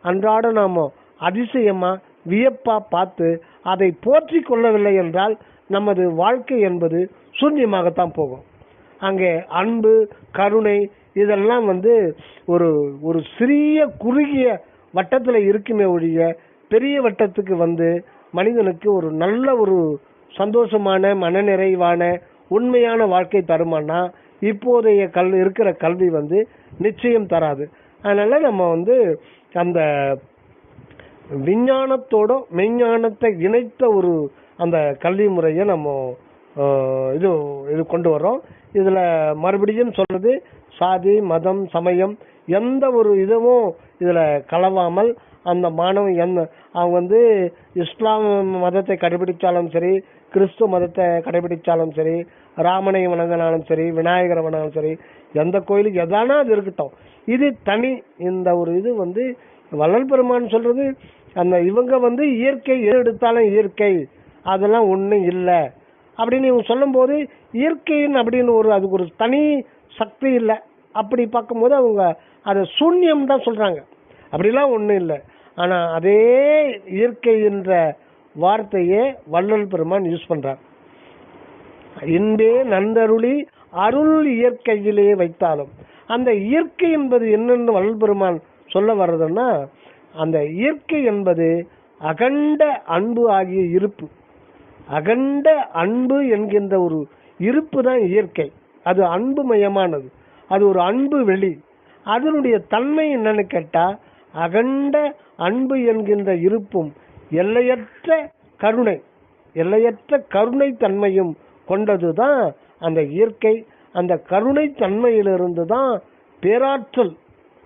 அன்றாட நாம அதிசயமா வியப்பா பார்த்து அதை போற்றி கொள்ளவில்லை என்றால் நமது வாழ்க்கை என்பது சூன்யமாகத்தான் போகும். அங்கே அன்பு, கருணை இதெல்லாம் ஒரு ஒரு சிறிய குறுகிய வட்டத்தில் இருக்குமே ஒழிய பெரிய வட்டத்துக்கு மனிதனுக்கு ஒரு நல்ல ஒரு சந்தோஷமான மனநிறைவான உண்மையான வாழ்க்கை தருமானா இப்போதைய இருக்கிற கல்வி நிச்சயம் தராது. அதனால நம்ம அந்த விஞ்ஞானத்தோட மெய்ஞானத்தை இணைத்த ஒரு அந்த கல்வி முறையை நம்ம இது கொண்டு வரோம். இதுல மறுபடியும் சொல்றது சாதி, மதம், சமயம் எந்த ஒரு இதுவும் இதுல கலவாமல் அந்த மாணவன் அவங்க இஸ்லாம் மதத்தை கடைபிடிச்சாலும் சரி, கிறிஸ்துவ மதத்தை கடைபிடிச்சாலும் சரி, ராமனை வணங்கினாலும் சரி, விநாயகரை வணங்கினாலும் சரி, எந்த கோயிலுக்கு எதானா அது இருக்கட்டும், இது தனி. இந்த ஒரு இது வள்ளல் பெருமான் சொல்றது அந்த இவங்க இயற்கை எடுத்தாலும் இயற்கை அதெல்லாம் ஒன்றும் இல்லை அப்படின்னு இவங்க சொல்லும் போது இயற்கையின் அப்படின்னு அதுக்கு ஒரு தனி சக்தி இல்லை. அப்படி பார்க்கும்போது அவங்க அதை சூன்யம் தான் சொல்றாங்க, அப்படிலாம் ஒன்றும் இல்லை. ஆனால் அதே இயற்கை என்ற வார்த்தையே வள்ளல் பெருமான் யூஸ் பண்றார். இன்பே நந்தருளி அருள் இயற்கையிலே வைத்தாலும் அந்த இயற்கை என்பது என்னன்னு வள்ளல் பெருமான் சொல்ல வர்றதுன்னா அந்த இயற்கை என்பது அகண்ட அன்பு ஆகிய இருப்பு. அகண்ட அன்பு என்கின்ற ஒரு இருப்பு தான் இயற்கை. அது அன்பு மயமானது, அது ஒரு அன்பு வெளி. அதனுடைய தன்மை என்னன்னு கேட்டா அகண்ட அன்பு என்கின்ற இருப்பும் எல்லையற்ற கருணை, எல்லையற்ற கருணை தன்மையும் கொண்டதுதான் அந்த இயற்கை. அந்த கருணை தன்மையிலிருந்து தான் பேராற்றல்,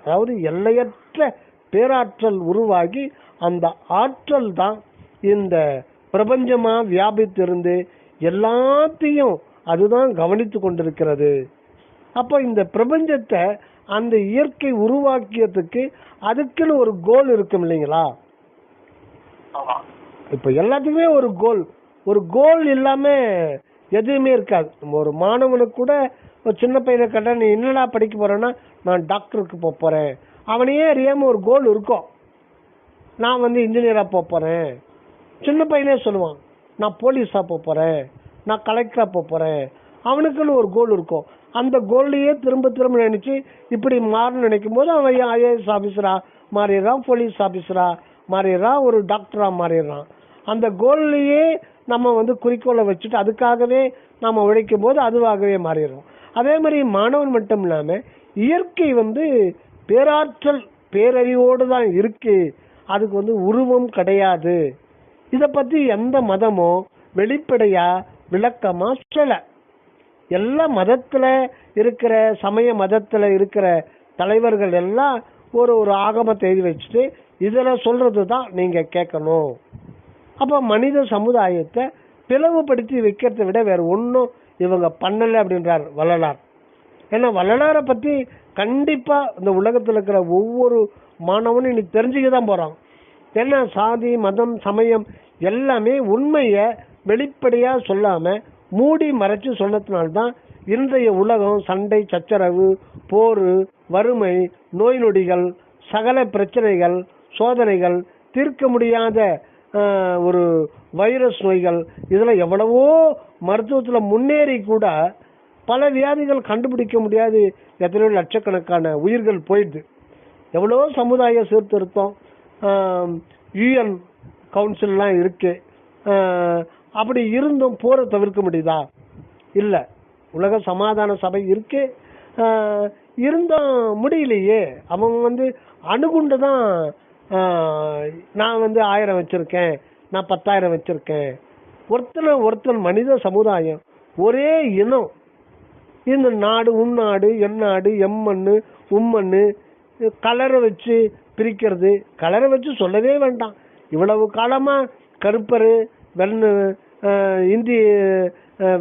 அதாவது எல்லையற்ற பேராற்றல் உருவாகி அந்த ஆற்றல் தான் இந்த பிரபஞ்சமா வியாபித்திருந்து எல்லாத்தையும் அதுதான் கவனித்து கொண்டிருக்கிறது. அப்போ இந்த பிரபஞ்சத்தை அந்த இயற்கை உருவாக்கியதுக்கு அதுக்குன்னு ஒரு கோல் இருக்கும் இல்லைங்களா? இப்ப எல்லாத்துக்குமே ஒரு கோல் இல்லாம எதுவுமே இருக்காது. நம்ம ஒரு மாணவனுக்கு கூட ஒரு சின்ன பையனை கேட்டா நீ என்னடா படிக்க போறேன்னா நான் டாக்டருக்கு போறேன், அவனையே அறியாம ஒரு கோல் இருக்கும். நான் இன்ஜினியரா போறேன். சின்ன பையனே சொல்லுவான் நான் போலீஸா போறேன், நான் கலெக்டரா போறேன். அவனுக்குன்னு ஒரு கோல் இருக்கும். அந்த கோல்லையே திரும்ப திரும்ப நினைச்சு இப்படி மாறணும்னு நினைக்கும் போது அவன் ஐஏஎஸ் ஆபீசரா மாறிடுறான், போலீஸ் ஆபீசரா மாறிடுறான், ஒரு டாக்டரா மாறிடுறான். அந்த கோல்லையே நம்ம குறிக்கோளை வச்சுட்டு அதுக்காகவே நம்ம உழைக்கும் போது அதுவாகவே மாறிடுறோம். அதே மாதிரி மாணவன் மட்டும் இல்லாம இயற்கை பேராற்றல் பேரறிவோடு தான் இருக்கு. அதுக்கு உருவம் கிடையாது. இத பத்தி எந்த மதமோ வெளிப்படையா விளக்கமா சொல்லல. எல்லா மதத்துல இருக்கிற சமய மதத்துல இருக்கிற தலைவர்கள் எல்லாம் ஒரு ஆகமத்தை எழுதி வச்சுட்டு இதுல சொல்றதுதான் நீங்க கேட்கணும். அப்ப மனித சமுதாயத்தை பிளவுபடுத்தி வைக்கிறத விட வேற ஒன்னும் இவங்க பண்ணல அப்படின்றார் வள்ளலார். ஏன்னா வள்ளலாரை பத்தி கண்டிப்பா இந்த உலகத்துல இருக்கிற ஒவ்வொரு மாணவனும் இன்னைக்கு தெரிஞ்சுக்கதான் போறான். ஏன்னா சாதி, மதம், சமயம் எல்லாமே உண்மைய வெளிப்படையா சொல்லாம மூடி மறைச்சு சொன்னதுனால்தான் இன்றைய உலகம் சண்டை, சச்சரவு, போர், வறுமை, நோய் நொடிகள், சகல பிரச்சனைகள், சோதனைகள், தீர்க்க முடியாத ஒரு வைரஸ் நோய்கள், இதுல எவ்வளவோ மருத்துவத்துல முன்னேறி கூட பல வியாதிகள் கண்டுபிடிக்க முடியாது. எத்தனையோ லட்சக்கணக்கான உயிர்கள் போயிடுது. எவ்வளவோ சமுதாய சீர்திருத்தம், யூஎன் கவுன்சில்லாம் இருக்கு. அப்படி இருந்தும் போரை தவிர்க்க முடியுதா? இல்ல. உலக சமாதான சபை இருக்கு, இருந்தும் முடியலையே. அவங்க அணுகுண்டுதான் நான் 1000 வச்சிருக்கேன், நான் 10,000 வச்சிருக்கேன். ஒருத்தன் மனித சமுதாயம் ஒரே இனம். இந்த நாடு உன்னாடு, என்னாடு, எம்மண்ணு, உம்மண்ணு, கலரை வச்சு பிரிக்கிறது. கலரை வச்சு சொல்லவே வேண்டாம். இவ்வளவு காலமா கருப்பரு, இந்தி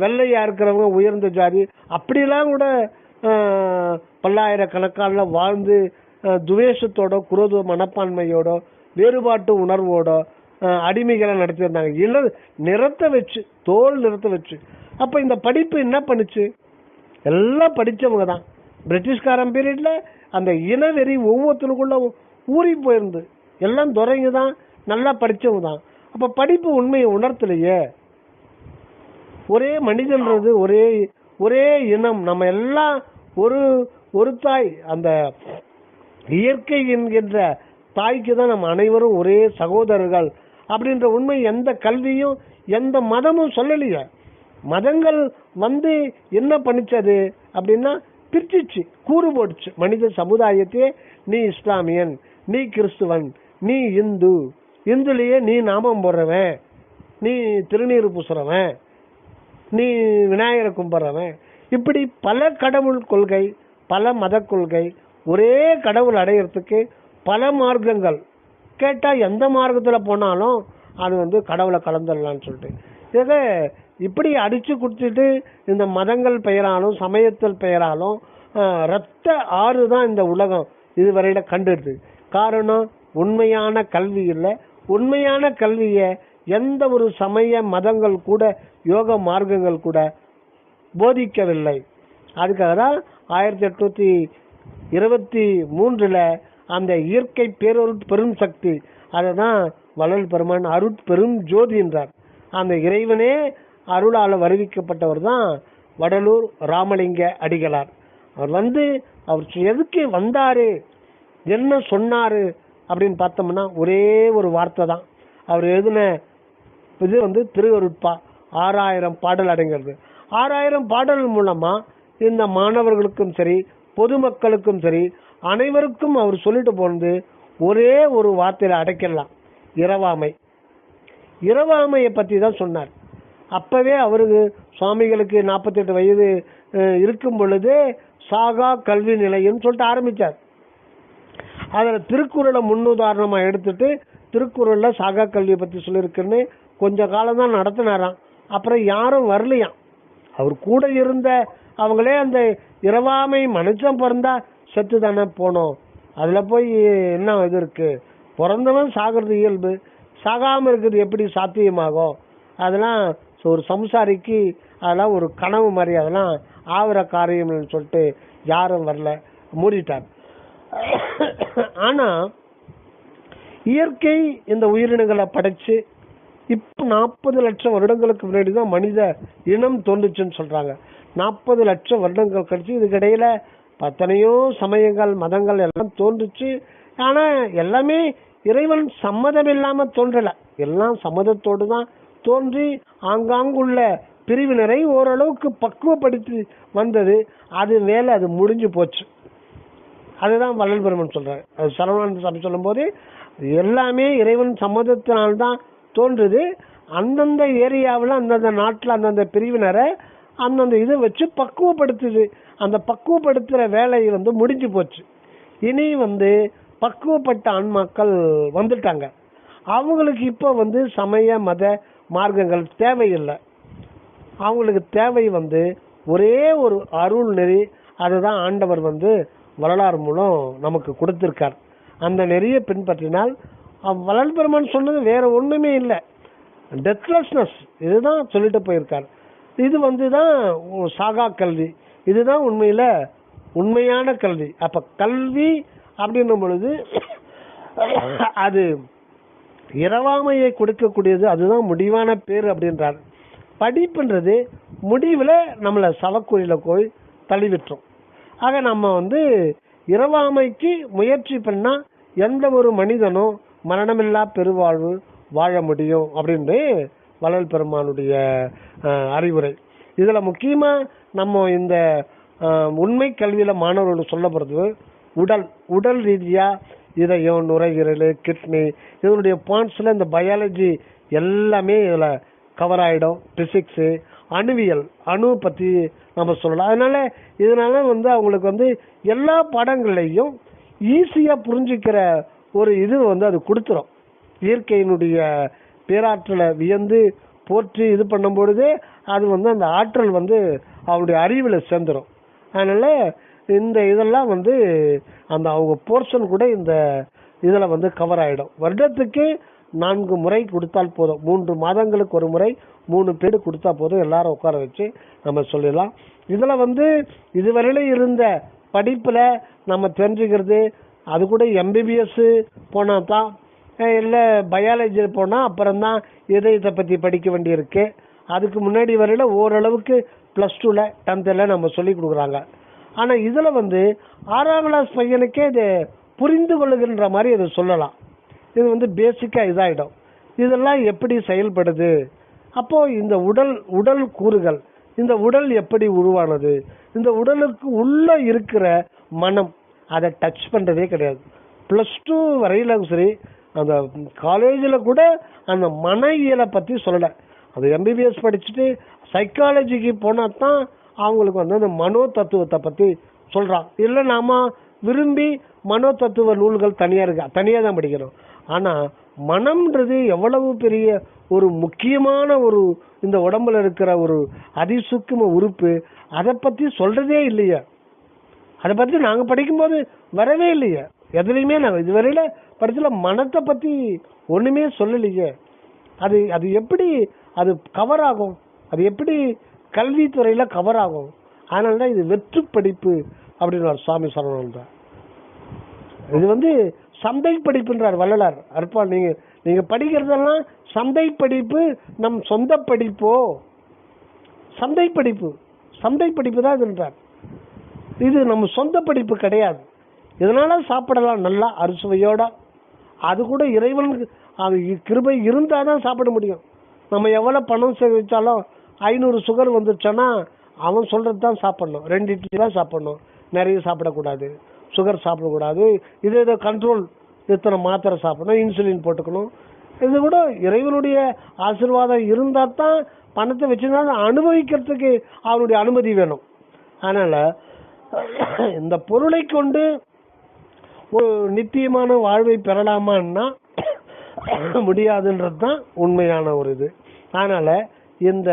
வெள்ளையா இருக்கிறவங்க உயர்ந்த ஜாதி அப்படிலாம் கூட பல்லாயிரக்கணக்கான வாழ்ந்து துவேஷத்தோட குரோத மனப்பான்மையோட வேறுபாட்டு உணர்வோட அடிமைகளை நடத்திருந்தாங்க. நிறத்தை வச்சு, தோல் நிறத்தை வச்சு. அப்ப இந்த படிப்பு என்ன பண்ணுச்சு? எல்லாம் படிச்சவங்க தான். பிரிட்டிஷ்காரன் பீரியட்ல அந்த இனவெறி ஒவ்வொருத்தருக்குள்ள ஊறி போயிருந்து. எல்லாம் துறைங்க தான், நல்லா படிச்சவங்க தான். அப்ப படிப்பு உண்மையை உணர்த்தலையே. ஒரே மனிதன்றது, ஒரே இனம், நம்ம எல்லாம் ஒரு தாய், அந்த இயற்கை என்கின்ற தாய்க்கு தான் நம்ம அனைவரும் ஒரே சகோதரர்கள் அப்படின்ற உண்மை எந்த கல்வியும் எந்த மதமும் சொல்லலையே. மதங்கள் என்ன பண்ணிச்சது அப்படின்னா பிரிச்சிச்சு, கூறு போட்டுச்சு மனித சமுதாயத்தையே. நீ இஸ்லாமியன், நீ கிறிஸ்துவன், நீ இந்து, இந்துலயே நீ நாமம் போடுறவன், நீ திருநீர் பூசுறவன், நீ விநாயகரை கும்பிடுறவன், இப்படி பல கடவுள் கொள்கை, பல மத கொள்கை, ஒரே கடவுள் அடையிறதுக்கு பல மார்க்கங்கள். கேட்டா எந்த மார்க்கத்துல போனாலும் அது கடவுளை கலந்துடலான்னு சொல்லிட்டு இதை இப்படி அடிச்சு கொடுத்துட்டு இந்த மதங்கள் பெயராலும் சமயத்தில் பெயராலும் ரத்த ஆறு தான் இந்த உலகம் இதுவரையில கண்டுடுது. காரணம் உண்மையான கல்வி இல்லை. உண்மையான கல்வியை எந்த ஒரு சமய மதங்கள் கூட யோக மார்க்கங்கள் கூட போதிக்கவில்லை. அதுக்காக தான் 1823 அந்த இயற்கை பேரொருட் பெரும் சக்தி, அதை தான் வள்ளல் பெருமான் அருட்பெரும் ஜோதி என்றார். அந்த இறைவனே அருளால் வருவிக்கப்பட்டவர் தான் வடலூர் ராமலிங்க அடிகளார். அவர் அவர் எதுக்கு வந்தாரு, என்ன சொன்னாரு அப்படின்னு பார்த்தோம்னா ஒரே ஒரு வார்த்தை தான். அவர் எழுதின இது திருவருட்பா 6000 பாடல் அடங்கிறது. 6000 பாடல் மூலமா இந்த மாணவர்களுக்கும் சரி, பொதுமக்களுக்கும் சரி, அனைவருக்கும் அவர் சொல்லிட்டு போனது ஒரே ஒரு வார்த்தையில அடைக்கலாம், இரவாமை. இரவாமையை பத்தி தான் சொன்னார். அப்பவே அவருக்கு சுவாமிகளுக்கு 48 வயது இருக்கும் பொழுது சாகா கல்வி நிலையம் சொல்லிட்டு ஆரம்பிச்சார். அதுல திருக்குறளை முன்னுதாரணமா எடுத்துட்டு திருக்குறள்ல சாகா கல்வியை பத்தி சொல்லியிருக்குன்னு கொஞ்ச காலம் தான் நடத்தினாராம். அப்புறம் யாரும் வரலையாம். அவர் கூட இருந்த அவங்களே அந்த இரவாமை மனுஷன் பிறந்தா செத்து தானே போனோம், அதுல போய் என்ன இது இருக்கு, பிறந்தவன் சாகிறது இயல்பு, சாகாம இருக்கிறது எப்படி சாத்தியமாகும், அதெல்லாம் ஒரு சம்சாரிக்கு அதெல்லாம் ஒரு கனவு மாதிரி, அதெல்லாம் ஆகிற காரியம்னு சொல்லிட்டு யாரும் வரல, மூடிட்டார். ஆனா இயற்கை இந்த உயிரினங்களை படைச்சு இப்ப 40 லட்சம் வருடங்களுக்கு முன்னாடி தான் மனித இனம் தோன்றுச்சுன்னு சொல்றாங்க. 40 லட்சம் வருடங்கள் கழிச்சு இதுக்கிடையில எத்தனையோ சமயங்கள் மதங்கள் எல்லாம் தோன்றுச்சு. ஆனா எல்லாமே இறைவன் சம்மதம் இல்லாம தோன்றல, எல்லாம் சம்மதத்தோடு தான் தோன்றி ஆங்காங்குள்ள பிரிவினரை ஓரளவுக்கு பக்குவப்படுத்தி வந்தது. அது மேல அது முடிஞ்சு போச்சு. அதுதான் வள்ளல் பெருமான் சொல்றாரு. அது சரவணானந்த சாமி சொல்லும் போது எல்லாமே இறைவன் சம்மதத்தினால்தான் தோன்றுது. அந்தந்த ஏரியாவில் அந்தந்த நாட்டில் அந்தந்த பிரிவினரை அந்தந்த இதை வச்சு பக்குவப்படுத்துது. அந்த பக்குவப்படுத்துற வேலை முடிஞ்சு போச்சு. இனி பக்குவப்பட்ட ஆன்மாக்கள் வந்துட்டாங்க. அவங்களுக்கு இப்ப சமய மத மார்க்கங்கள் தேவையில்லை. அவங்களுக்கு தேவை ஒரே ஒரு அருள் நெறி. அதுதான் ஆண்டவர் வரலாறு மூலம் நமக்கு கொடுத்திருக்கார். அந்த நெறியை பின்பற்றினால் வள்ளல் பெருமான் சொன்னது வேற ஒண்ணுமே இல்லை, டெத்லெஸ்னஸ். இதுதான் சொல்லிட்டு போயிருக்கார். இது தான் சாகா கல்வி. இதுதான் உண்மையில உண்மையான கல்வி. அப்ப கல்வி அப்படின்னும் பொழுது அது இரவாமையை கொடுக்கக்கூடியது. அதுதான் முடிவான பேர் அப்படின்றார். படிப்புன்றது முடிவுல நம்மளை சவக்குழியில போய் தள்ளிவிட்டோம். ஆக நம்ம இரவாமைக்கு முயற்சி பண்ணா எந்த ஒரு மனிதனும் மரணமில்லா பெருவாழ்வு வாழ முடியும் அப்படின்னு வள்ளல் பெருமானுடைய அறிவுரை. இதுல முக்கியமா நம்ம இந்த உண்மை கல்வியில மாணவர்கள் சொல்லப்படுறது உடல் ரீதியா இதயம், நுரையீரல், கிட்னி, இதனுடைய பாயிண்ட்ஸ்ல இந்த பயாலஜி எல்லாமே இதுல கவர் ஆயிடும். பிசிக்ஸ், அணுவியல், அணு பத்தி நம்ம சொல்லலாம். இதனால அவங்களுக்கு எல்லா பாடங்களையும் ஈஸியா புரிஞ்சுக்கிற ஒரு இது அது கொடுத்துரும். இயற்கையினுடைய பேராற்றலை வியந்து போற்றி இது பண்ணும்பொழுதே அது வந்து அந்த ஆற்றல் வந்து அவருடைய அறிவில் சேர்ந்துடும். அதனால இந்த இதெல்லாம் வந்து அந்த அவங்க போர்ஷன் கூட இந்த இதில் வந்து கவர் ஆகிடும். வருடத்துக்கு 4 முறை கொடுத்தால் போதும். 3 மாதங்களுக்கு ஒரு முறை 3 பேர் கொடுத்தா போதும். எல்லாரும் உட்கார வச்சு நம்ம சொல்லிடலாம். இதில் வந்து இதுவரையில இருந்த படிப்பில் நம்ம தெரிஞ்சுக்கிறது, அது கூட எம்பிபிஎஸ் போனால் தான், இல்லை பயாலஜி போனால் அப்புறம்தான் இதயத்தை பற்றி படிக்க வேண்டியிருக்கு. அதுக்கு முன்னாடி வரையில ஓரளவுக்கு +2ல் 10ல் நம்ம சொல்லி கொடுக்குறாங்க. ஆனால் இதில் வந்து 6ஆம் கிளாஸ் பையனுக்கே இது புரிந்து கொள்ளுகின்ற மாதிரி இதை சொல்லலாம். இது வந்து பேசிக்காக இதாகிடும். இதெல்லாம் எப்படி செயல்படுது, அப்போது இந்த உடல் கூறுகள், இந்த உடல் எப்படி உருவானது, இந்த உடலுக்கு உள்ளே இருக்கிற மனம், அதை டச் பண்ணுறதே கிடையாது. +2 வரையிலும் சரி, அந்த காலேஜில் கூட அந்த மன இயலை பற்றி சொல்லலை. அது எம்பிபிஎஸ் படிச்சுட்டு சைக்காலஜிக்கு போனால் தான் அவங்களுக்கு வந்து அந்த மனோ தத்துவத்தை பற்றி சொல்கிறான். இல்லை நாம் விரும்பி மனோ தத்துவ நூல்கள் தனியாக தான் படிக்கிறோம். ஆனால் மனம்ன்றது எவ்வளவு பெரிய ஒரு முக்கியமான ஒரு இந்த உடம்புல இருக்கிற ஒரு அதிசூக்கும உறுப்பு, அதை பற்றி சொல்கிறதே இல்லையா. அதை பற்றி நாங்கள் படிக்கும்போது வரவே இல்லையே. எதுலையுமே நாங்கள் இதுவரையில் படிச்சல மனத்தை பற்றி ஒன்றுமே சொல்லலையே. அது எப்படி அது கவர் ஆகும், அது எப்படி கல்வித்துறையில் கவர் ஆகும். அதனால தான் இது வெற்று படிப்பு அப்படின்னு சுவாமி சரவணன். இது வந்து சந்தை படிப்புன்றார் வள்ளலார். அற்பா நீங்கள் படிக்கிறதெல்லாம் சந்தை படிப்பு, நம் சொந்த படிப்போ சந்தை படிப்பு தான் இதுன்றார். இது நம்ம சொந்த படிப்பு கிடையாது. இதனால சாப்பிடலாம் நல்லா அறுசுவையோட. அது கூட இறைவனுக்கு அது கிருபை இருந்தால் தான் சாப்பிட முடியும். நம்ம எவ்வளோ பணம் சேவிச்சாலும் 500 சுகர் வந்துருச்சோன்னா அவன் சொல்கிறது தான் சாப்பிட்ணும். 2 இட்லி தான் சாப்பிட்ணும், நிறைய சாப்பிடக்கூடாது, சுகர் சாப்பிடக்கூடாது, ஏதோ கண்ட்ரோல், இத்தனை மாத்திரை சாப்பிடணும், இன்சுலின் போட்டுக்கணும். இது கூட இறைவனுடைய ஆசீர்வாதம் இருந்தால் தான் பணத்தை வச்சுருந்தா அனுபவிக்கிறதுக்கு அவனுடைய அனுமதி வேணும். அதனால் இந்த பொருளை கொண்டு ஒரு நித்தியமான வாழ்வை பெறலாமான்னா முடியாதுன்றது தான் உண்மையான ஒரு இது. அதனால் இந்த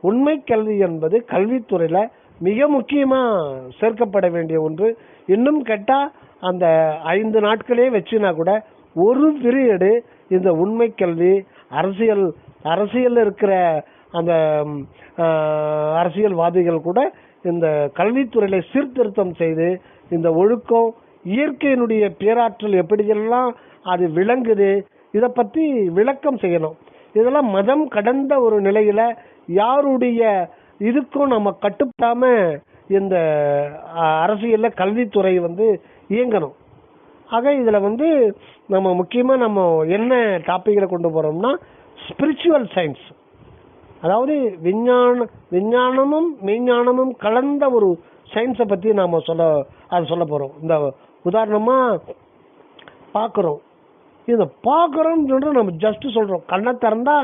உண்மை கல்வி என்பது கல்வித்துறையில் மிக முக்கியமாக சேர்க்கப்பட வேண்டிய ஒன்று. இன்னும் கேட்டால் அந்த 5 நாட்களே வச்சுனா கூட ஒரு பீரியடு இந்த உண்மை கல்வி, அரசியல் இருக்கிற அந்த அரசியல்வாதிகள் கூட இந்த கல்வித்துறையில் சீர்திருத்தம் செய்து இந்த ஒழுக்கம், இயற்கையினுடைய பேராற்றல் எப்படியெல்லாம் அது விளங்குது, இதை பற்றி விளக்கம் செய்யணும். இதெல்லாம் மதம் கடந்த ஒரு நிலையில் யாருடைய இதுக்கும் நம்ம கட்டுப்படாம இந்த அரசியலில் கல்வித்துறை வந்து இயங்கணும். ஆக இதில் வந்து நம்ம முக்கியமாக நம்ம என்ன டாப்பிக்கில் கொண்டு போகிறோம்னா ஸ்பிரிச்சுவல் சயின்ஸ், அதாவது விஞ்ஞானமும் மெய்ஞானமும் கலந்த ஒரு சயின்ஸை பற்றி நாம் சொல்ல போகிறோம். இந்த உதாரணமாக பார்க்குறோம், இதை பார்க்குறோம்னு சொல்லிட்டு நம்ம ஜஸ்ட்டு சொல்கிறோம். கண்ணை திறந்தா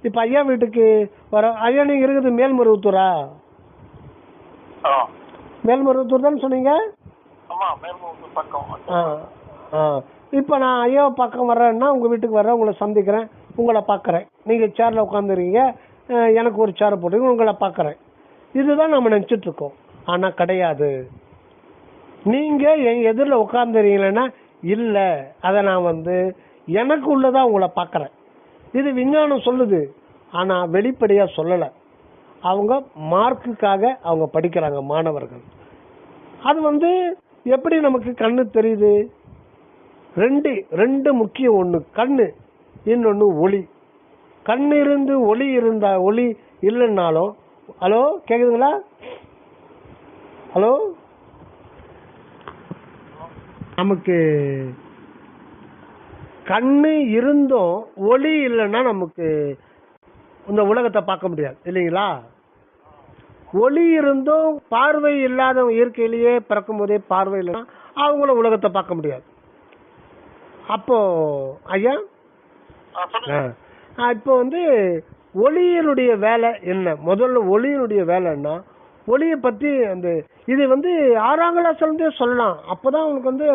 இப்போ ஐயா வீட்டுக்கு வர, ஐயா நீங்கள் இருக்குது மேல்மருவத்தூரா? மேல்மருவத்தூர் தான் சொன்னீங்க. இப்போ நான் ஐயா பக்கம் வர்றேன்னா உங்கள் வீட்டுக்கு வர்றேன், உங்களை சந்திக்கிறேன், உங்களை பார்க்குறேன், நீங்கள் சேரில் உட்காந்துருக்கீங்க, எனக்கு ஒரு சேரை போட்டுங்க, உங்களை பார்க்குறேன். இதுதான் நம்ம நினச்சிட்ருக்கோம். ஆனால் கிடையாது. நீங்கள் என் எதிரில் உட்காந்துறீங்களேன்னா இல்லை, அதை நான் வந்து எனக்கு உள்ளதான் உங்களை பார்க்குறேன். இது விஞ்ஞானம் சொல்லுது, ஆனால் வெளிப்படையாக சொல்லலை. அவங்க மார்க்குக்காக அவங்க படிக்கிறாங்க மாணவர்கள். அது வந்து எப்படி நமக்கு கண்ணு தெரியுது? ரெண்டு முக்கியம். ஒன்று கண்ணு, இன்னொன்று ஒளி. கண் இருந்து ஒளி இருந்தா, ஒளி இல்லைன்னாலும், ஹலோ கேக்குதுங்களா? ஹலோ, நமக்கு கண்ணு இருந்தும் ஒளி இல்லைன்னா நமக்கு இந்த உலகத்தை பார்க்க முடியாது இல்லைங்களா? ஒளி இருந்தும் பார்வை இல்லாத இயற்கையிலேயே பிறக்கும் போதே பார்வை இல்லைன்னா அவங்கள உலகத்தை பார்க்க முடியாது. அப்போ ஐயா இப்போ வந்து ஒளியினுடைய வேலை என்ன? முதல்ல ஒளியினுடைய வேலைன்னா, ஒளியை பற்றி அந்த இது வந்து 6ஆம் கிளாஸ்லேருந்தே சொல்லலாம். அப்போதான் அவனுக்கு வந்து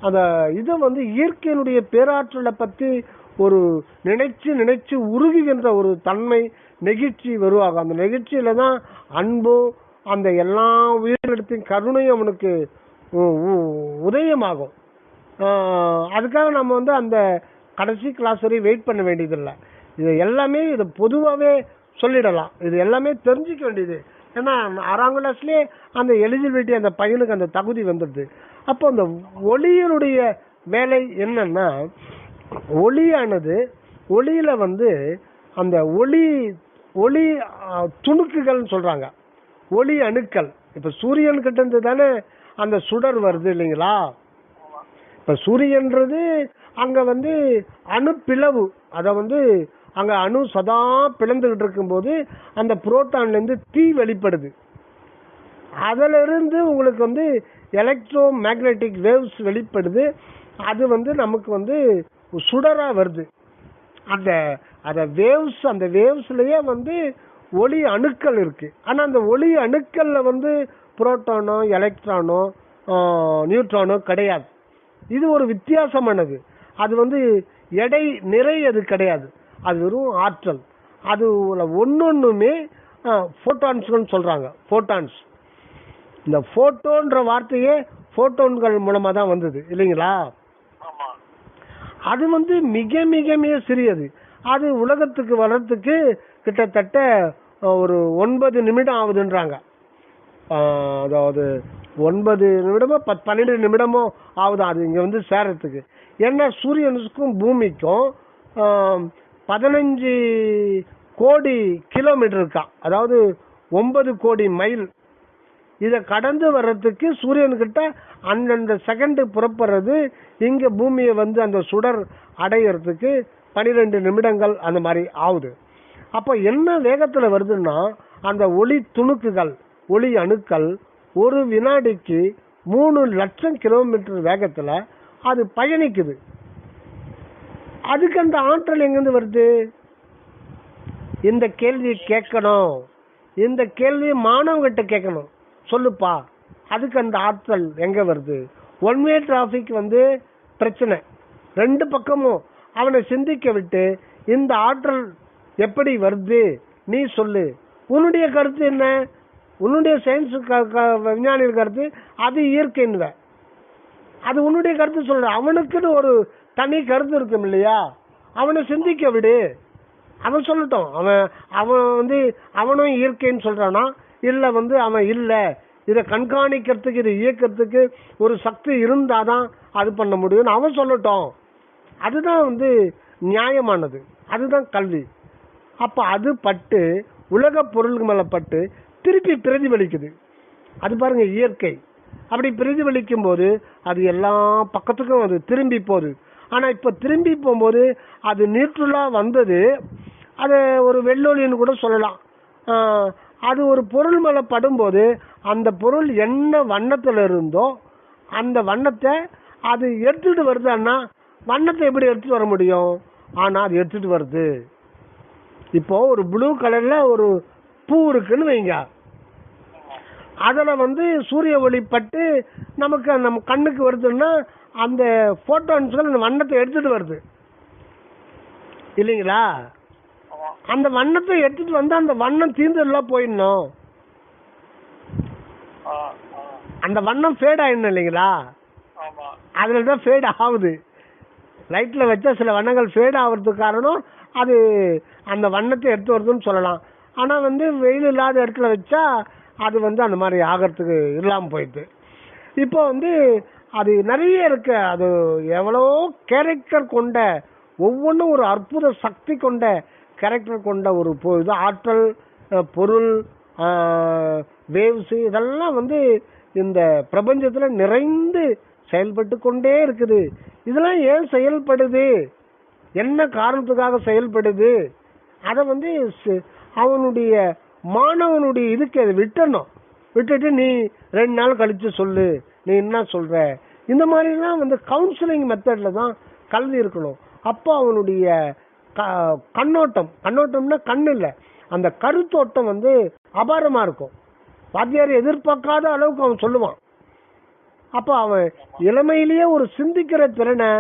அந்த இதை வந்து இயற்கையினுடைய பேராற்றலை பற்றி ஒரு நினைச்சு நினைச்சு உருகுகின்ற ஒரு தன்மை நெகிழ்ச்சி வருவாங்க. அந்த நெகிழ்ச்சியில தான் அன்பும் அந்த எல்லா உயிரினத்தின் கருணையும் அவனுக்கு உதயமாகும். அதுக்காக நம்ம வந்து அந்த கடைசி கிளாஸ் வரை வெயிட் பண்ண வேண்டியதில்லை. இது எல்லாமே இது பொதுவாகவே சொல்லிடலாம். இது எல்லாமே தெரிஞ்சுக்க வேண்டியது. ஏன்னா 6ஆம் கிளாஸ்லேயே அந்த எலிஜிபிலிட்டி அந்த பையனுக்கு அந்த தகுதி வந்துடுது. அப்போ அந்த ஒளியினுடைய வேலை என்னன்னா, ஒளியானது ஒளியில வந்து அந்த ஒளி துணுக்குகள் சொல்றாங்க, ஒளி அணுக்கள். இப்ப சூரியன் கிட்ட இருந்து தானே அந்த சுடர் வருது இல்லைங்களா? இப்ப சூரியன்றது அங்க வந்து அணு பிளவு, அத வந்து அங்க அணு சதா பிளந்துகிட்டு இருக்கும் போது அந்த புரோட்டான்ல இருந்து தீ வெளிப்படுது. அதுல இருந்து உங்களுக்கு வந்து எலக்ட்ரோ மேக்னெட்டிக் வேவ்ஸ் வெளிப்படுது. அது வந்து நமக்கு வந்து சுடரா வருது. அந்த வேவ்ஸ்லயே வந்து ஒளி அணுக்கள் இருக்கு. ஆனா அந்த ஒளி அணுக்கள்ல வந்து புரோட்டானோ எலக்ட்ரானோ நியூட்ரானோ கிடையாது. இது ஒரு வித்தியாசமானது. அது வந்து எடை நிறை அது கிடையாது. அது வெறும் ஆற்றல். அது ஒன்னொன்னுமே போட்டான்ஸ் சொல்றாங்க. போட்டான்ஸ், இந்த போட்டோன்ற வார்த்தையே போட்டோன்கள் மூலமா தான் வந்தது இல்லைங்களா? அது வந்து மிக மிக மிக சிறியது. அது உலகத்துக்கு வர்றதுக்கு கிட்டத்தட்ட ஒரு 9 நிமிடம் ஆகுதுன்றாங்க. அதாவது 9 நிமிடமோ 12 நிமிடமோ ஆகுது அது இங்க வந்து சேரத்துக்கு. ஏன்னா சூரியனுக்கும் பூமிக்கும் 15 கோடி கிலோமீட்டர் இருக்கா, அதாவது 9 கோடி மைல். இதை கடந்து வர்றதுக்கு சூரியன்கிட்ட அந்தந்த செகண்ட் புறப்படுறது, இங்க பூமியை வந்து அந்த சுடர் அடையிறதுக்கு 12 நிமிடங்கள் அந்த மாதிரி ஆகுது. அப்ப என்ன வேகத்துல வருதுன்னா, அந்த ஒளி துணுக்குகள், ஒளி அணுக்கள் ஒரு வினாடிக்கு 3 லட்சம் கிலோமீட்டர் வேகத்துல அது பயணிக்குது. அதுக்கு அந்த ஆற்றல் எங்கிருந்து வருது? இந்த கேள்வி கேட்கணும். இந்த கேள்வி மாணவங்கிட்ட கேட்கணும். சொல்லுப்பா, அதுக்கு அந்த ஆற்றல் எங்க வருது? ஒன் வே டிராபிக் வந்து பிரச்சனை. 2 பக்கமும் அவனை சிந்திக்க விட்டு இந்த ஆற்றல் எப்படி வருது நீ சொல்லு. உன்னுடைய கருத்து என்ன? உன்னுடைய சயின்ஸ் விஞ்ஞானிகள் கருத்து அது இயற்கைன்னு, அது உன்னுடைய கருத்து சொல்ற. அவனுக்குன்னு ஒரு தனி கருத்து இருக்கும் இல்லையா? அவனை சிந்திக்க விடு, அவன் சொல்லட்டும். அவன் வந்து அவனும் இயற்கைன்னு சொல்றானா, இல்ல வந்து அவன் இல்ல இதை கண்காணிக்கிறதுக்கு இதை இயக்கிறதுக்கு ஒரு சக்தி இருந்தாதான் அது பண்ண முடியும் அவன் சொல்லட்டும். அதுதான் வந்து நியாயமானது. அதுதான் கல்வி. அப்ப அது பட்டு உலக பொருள் மேல பட்டு திருப்பி பிரதிபலிக்குது. அது பாருங்க இயற்கை. அப்படி பிரதிபலிக்கும் போது அது எல்லா பக்கத்துக்கும் அது திரும்பி போகுது. ஆனா இப்ப திரும்பி போகும்போது அது நியூட்ரலா வந்தது. அது ஒரு வெள்ளொலின்னு கூட சொல்லலாம். அது ஒரு பொருள் மேல படும்போது அந்த பொருள் என்ன வண்ணத்துல இருந்தோ அந்த வண்ணத்தை அது எடுத்துட்டு வருதுன்னா, வண்ணத்தை எப்படி எடுத்துட்டு வர முடியும்? ஆனா அது எடுத்துட்டு வருது. இப்போ ஒரு ப்ளூ கலர்ல ஒரு பூ இருக்குன்னு வைங்க, அதுல வந்து சூரிய ஒளி பட்டு நமக்கு நம்ம கண்ணுக்கு வருதுன்னா அந்த போட்டான்ஸ்கள் அந்த வண்ணத்தை எடுத்துட்டு வருது இல்லைங்களா? அந்த வண்ணத்தை எடுத்துட்டு வந்து அந்த வண்ணம் தீர்ந்துலாம் போயிடணும். அந்த வண்ணம் ஃபேட் ஆயிடணும் இல்லைங்களா? அதுலதான் ஃபேட் ஆகுது. லைட்ல வச்சா சில வண்ணங்கள் ஃபேட் ஆகுறதுக்கு காரணம் அது அந்த வண்ணத்தை எடுத்து வருதுன்னு சொல்லலாம். ஆனா வந்து வெயில் இல்லாத இடத்துல வச்சா அது வந்து அந்த மாதிரி ஆகிறதுக்கு இல்லாம போயிடுது. இப்போ வந்து அது நிறைய இருக்கு. அது எவ்வளவோ கேரக்டர் கொண்ட, ஒவ்வொன்றும் ஒரு அற்புத சக்தி கொண்ட கேரக்டர் கொண்ட ஒரு இது ஆற்றல், பொருள், வேவ்ஸ், இதெல்லாம் வந்து இந்த பிரபஞ்சத்துல நிறைந்து செயல்பட்டு கொண்டே இருக்குது. இதெல்லாம் ஏன் செயல்படுது, என்ன காரணத்துக்காக செயல்படுது, அதை வந்து அவனுடைய மாணவனுடைய இதுக்கு அதை விட்டணும். விட்டுட்டு நீ 2 நாள் கழிச்சு சொல்லு நீ என்ன சொல்ற. இந்த மாதிரிலாம் வந்து கவுன்சிலிங் மெத்தட்ல தான் கல்வி இருக்கணும். அப்போ அவனுடைய கண்ணோட்டம்னா கண்ணு இல்ல, அந்த கருத்தோட்டம் வந்து அபாரமா இருக்கும். வாத்தியார் எதிர்பார்க்காத அளவுக்கு அவன் சொல்லுவான். அப்போ அவன் இளமையிலேயே ஒரு சிந்திக்கிற திறனை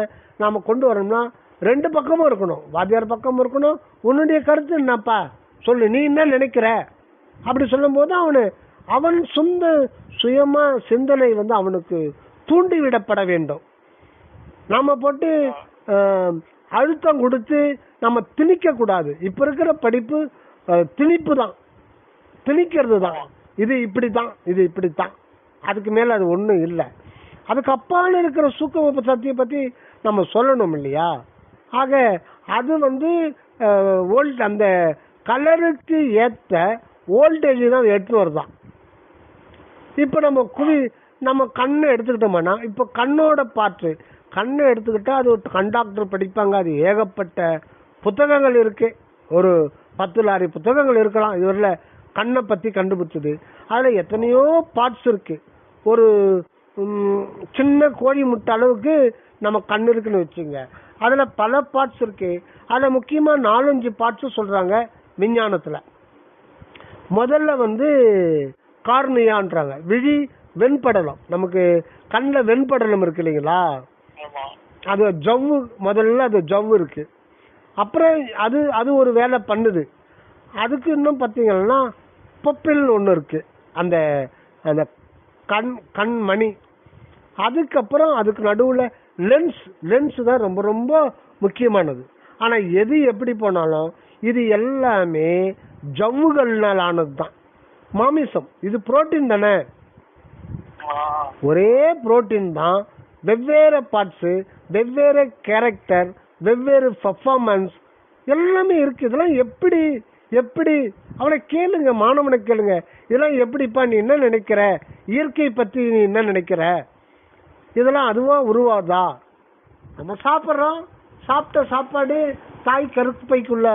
நாம கொண்டு வரணும்னா ரெண்டு பக்கமும் இருக்கணும். வாத்தியார் பக்கமும் இருக்கணும். உன்னுடைய கருத்து என்னப்பா சொல்லு, நீ என்ன நினைக்கிற அப்படி சொல்லும் போது அவன் சொந்த சுயமா சிந்தனை வந்து அவனுக்கு தூண்டிவிடப்பட வேண்டும். நாம போட்டு அழுத்தம் கொடுத்து நம்ம திணிக்க கூடாது. இப்ப இருக்கிற படிப்பு திணிப்பு தான், திணிக்கிறது தான். இது இப்படித்தான், இது இப்படித்தான், அதுக்கு மேல அது ஒண்ணும் இல்லை. அதுக்கு அப்பால இருக்கிற சூக்கும சக்தியை பத்தி நம்ம சொல்லணும் இல்லையா? ஆக அது வந்து அந்த கலருக்கு ஏற்ற வோல்டேஜ் தான் எடுத்துன்னு வருதான். இப்ப நம்ம கண்ணை எடுத்துக்கிட்டோம்னா, இப்ப கண்ணோட பாற்று கண்ணை எடுத்துக்கிட்டா அது கண்டாக்டர் படிப்பாங்க. அது ஏகப்பட்ட புத்தகங்கள் இருக்கு. ஒரு 10 லாரி புத்தகங்கள் இருக்கலாம் இதுவரையில கண்ணை பத்தி கண்டுபிடிச்சது. அதுல எத்தனையோ பார்ட்ஸ் இருக்கு. ஒரு சின்ன கோழி முட்டை அளவுக்கு நம்ம கண் இருக்குன்னு வச்சுங்க. அதுல பல பார்ட்ஸ் இருக்கு. அதுல முக்கியமா 4-5 பார்ட்ஸ் சொல்றாங்க விஞ்ஞானத்துல. முதல்ல வந்து கார்னியான்றாங்க, விழி வெண்படலம். நமக்கு கண்ணில் வெண்படலம் இருக்கு இல்லைங்களா, அது ஜவ்வு. முதல்ல அது ஜவ்வு இருக்கு. அப்புறம் அது ஒரு வேலை பண்ணுது. அதுக்கு இன்னும் பார்த்தீங்கன்னா பொப்பில் ஒன்று இருக்கு, அந்த அந்த கண் மணி. அதுக்கப்புறம் அதுக்கு நடுவில் லென்ஸ் தான் ரொம்ப ரொம்ப முக்கியமானது. ஆனால் எது எப்படி போனாலும் இது எல்லாமே ஜவ்வுகள்னால் ஆனது தான். மாமிசம் இது புரோட்டீன் தானே, ஒரே புரோட்டீன் தான். வெவ்வேறு பார்ட்ஸ், வெவ்வேறு கேரக்டர், வெவ்வேறு பர்ஃபார்மன்ஸ் எல்லாமே இருக்கு. இதெல்லாம் எப்படி அவனை கேளுங்க, மாணவனை கேளுங்க, இதெல்லாம் எப்படிப்பா நீ என்ன நினைக்கிற, இயற்கை பத்தி நீ என்ன நினைக்கிற, இதெல்லாம் அதுவா உருவாதா? நம்ம சாப்பிட்றோம், சாப்பிட்ட சாப்பாடு தாய் கருப்பைக்குள்ள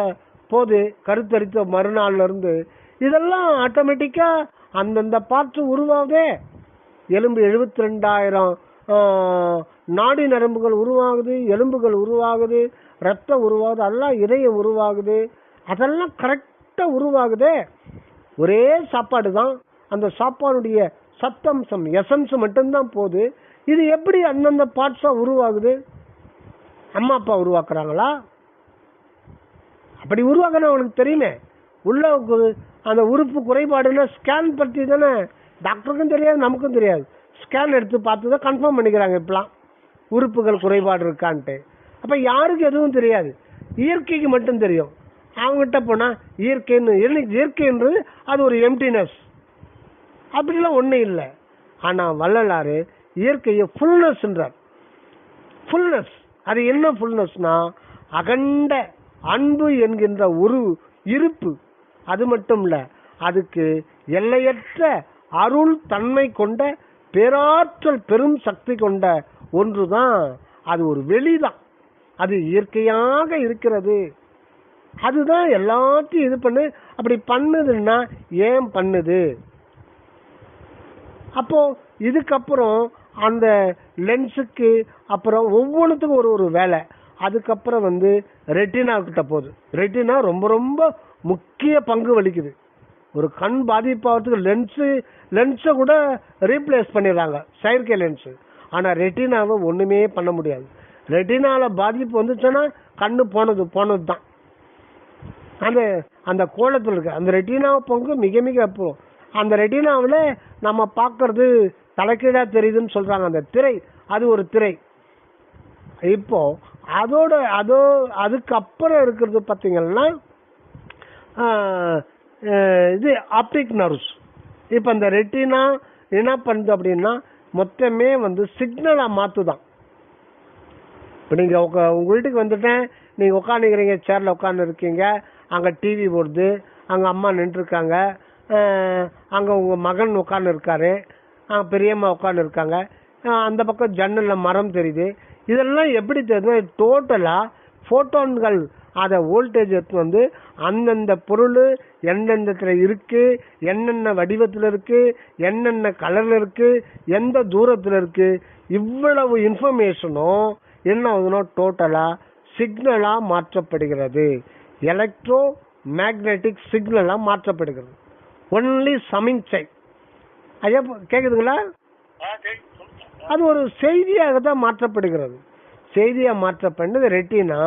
போது, கருத்தரித்த மறுநாள்ல இருந்து இதெல்லாம் ஆட்டோமேட்டிக்கா அந்தந்த பார்ட்ஸ் உருவாகுதே. எலும்பு 72,000 நாடி நரம்புகள் உருவாகுது, எலும்புகள் உருவாகுது, ரத்தம் உருவாகுது, அதெல்லாம் இதயம் உருவாகுது, அதெல்லாம் கரெக்டா உருவாகுதே. ஒரே சாப்பாடு தான், அந்த சாப்பாடுடைய சத்தம்சம் எசன்ஸ் மட்டும்தான் போகுது. இது எப்படி அந்தந்த பார்ட்ஸா உருவாகுது? அம்மா அப்பா உருவாக்குறாங்களா? அப்படி உருவாக்குனா அவனுக்கு தெரியுமே. உள்ள அந்த உறுப்பு குறைபாடுன்னா ஸ்கேன் பற்றி தானே டாக்டருக்கும் தெரியாது, நமக்கும் தெரியாது. ஸ்கேன் எடுத்து பார்த்து தான் கன்ஃபார்ம் பண்ணிக்கிறாங்க இப்பெல்லாம் உறுப்புகள் குறைபாடு இருக்கான்ட்டு. அப்ப யாருக்கு எதுவும் தெரியாது, இயற்கைக்கு மட்டும் தெரியும். அவங்ககிட்ட போனா இயற்கைன்றது அது ஒரு எம்டினஸ், அப்படிலாம் ஒன்றும் இல்லை. ஆனா வள்ளலாறு இயற்கையை ஃபுல்னஸ்ன்றார். ஃபுல்னஸ் அது என்ன ஃபுல்னஸ்னா அகண்ட அன்பு என்கின்ற ஒரு இருப்பு. அது மட்டும் இல்ல, அதுக்கு எல்லையற்ற அருள் தன்மை கொண்ட பேராற்றல் பெரும் சக்தி கொண்ட ஒன்றுதான். அது ஒரு வெளிதான், அது இயற்கையாக இருக்கிறது. அதுதான் எல்லாத்தையும் இது பண்ணு. அப்படி பண்ணுதுன்னா ஏன் பண்ணுது? அப்போ இதுக்கப்புறம் அந்த லென்ஸுக்கு அப்புறம் ஒவ்வொன்றுத்துக்கும் ஒரு வேலை. அதுக்கப்புறம் வந்து ரெட்டினா கிட்ட போகுது. ரெட்டினா ரொம்ப ரொம்ப முக்கிய பங்கு வகிக்குது. ஒரு கண் பாதிப்பாகிறதுக்கு லென்ஸை கூட ரீப்ளேஸ் பண்ணிடுறாங்க, செயற்கை லென்ஸு. ஆனால் ரெட்டினாவை ஒன்றுமே பண்ண முடியாது. ரெட்டினால பாதிப்பு வந்துச்சுன்னா கண்ணு போனது தான். அந்த கோலத்தில் இருக்கு அந்த ரெட்டினாவை பங்கு மிக மிக அப்புறம். அந்த ரெட்டினாவில் நம்ம பார்க்கறது தலைக்கீழா தெரியுதுன்னு சொல்றாங்க. அந்த திரை, அது ஒரு திரை. இப்போ அதுக்கப்புறம் இருக்கிறது பார்த்தீங்கன்னா இது ஆப்டிக் நர்வ்ஸ். இப்போ இந்த ரெட்டினா என்ன பண்ணுது அப்படின்னா மொத்தமே வந்து சிக்னலா மாத்துதான். இப்போ நீங்க உங்க வீட்டுக்கு வந்துட்டேன், நீங்க உட்காந்துக்கிறீங்க, சேர்ல உட்காந்து இருக்கீங்க, அங்க டிவி போடுது, அங்க அம்மா நின்றுருக்காங்க, அங்க உங்க மகன் உட்காந்து இருக்காரு, பெரியம்மா உட்காந்து இருக்காங்க, அந்த பக்கம் ஜன்னல்ல மரம் தெரியுது. இதெல்லாம் எப்படி தெரியுது? டோட்டலா போட்டான்கள் அதை வோல்டேஜ் எடுத்து வந்து அந்தந்த பொருள் எந்தெந்த இருக்கு, என்னென்ன வடிவத்தில் இருக்கு, என்னென்ன கலர்ல இருக்கு, எந்த தூரத்தில் இருக்கு, இவ்வளவு இன்ஃபர்மேஷனும் என்ன ஆகுதுன்னா டோட்டலா சிக்னலா மாற்றப்படுகிறது. எலக்ட்ரோ மேக்னெட்டிக் சிக்னலா மாற்றப்படுகிறது. ஒன்லி சமிஞ்சை. ஐயா கேக்குதுங்களா? அது ஒரு செய்தியாக தான் மாற்றப்படுகிறது. செய்தியாக மாற்றப்பட்டது ரெட்டினா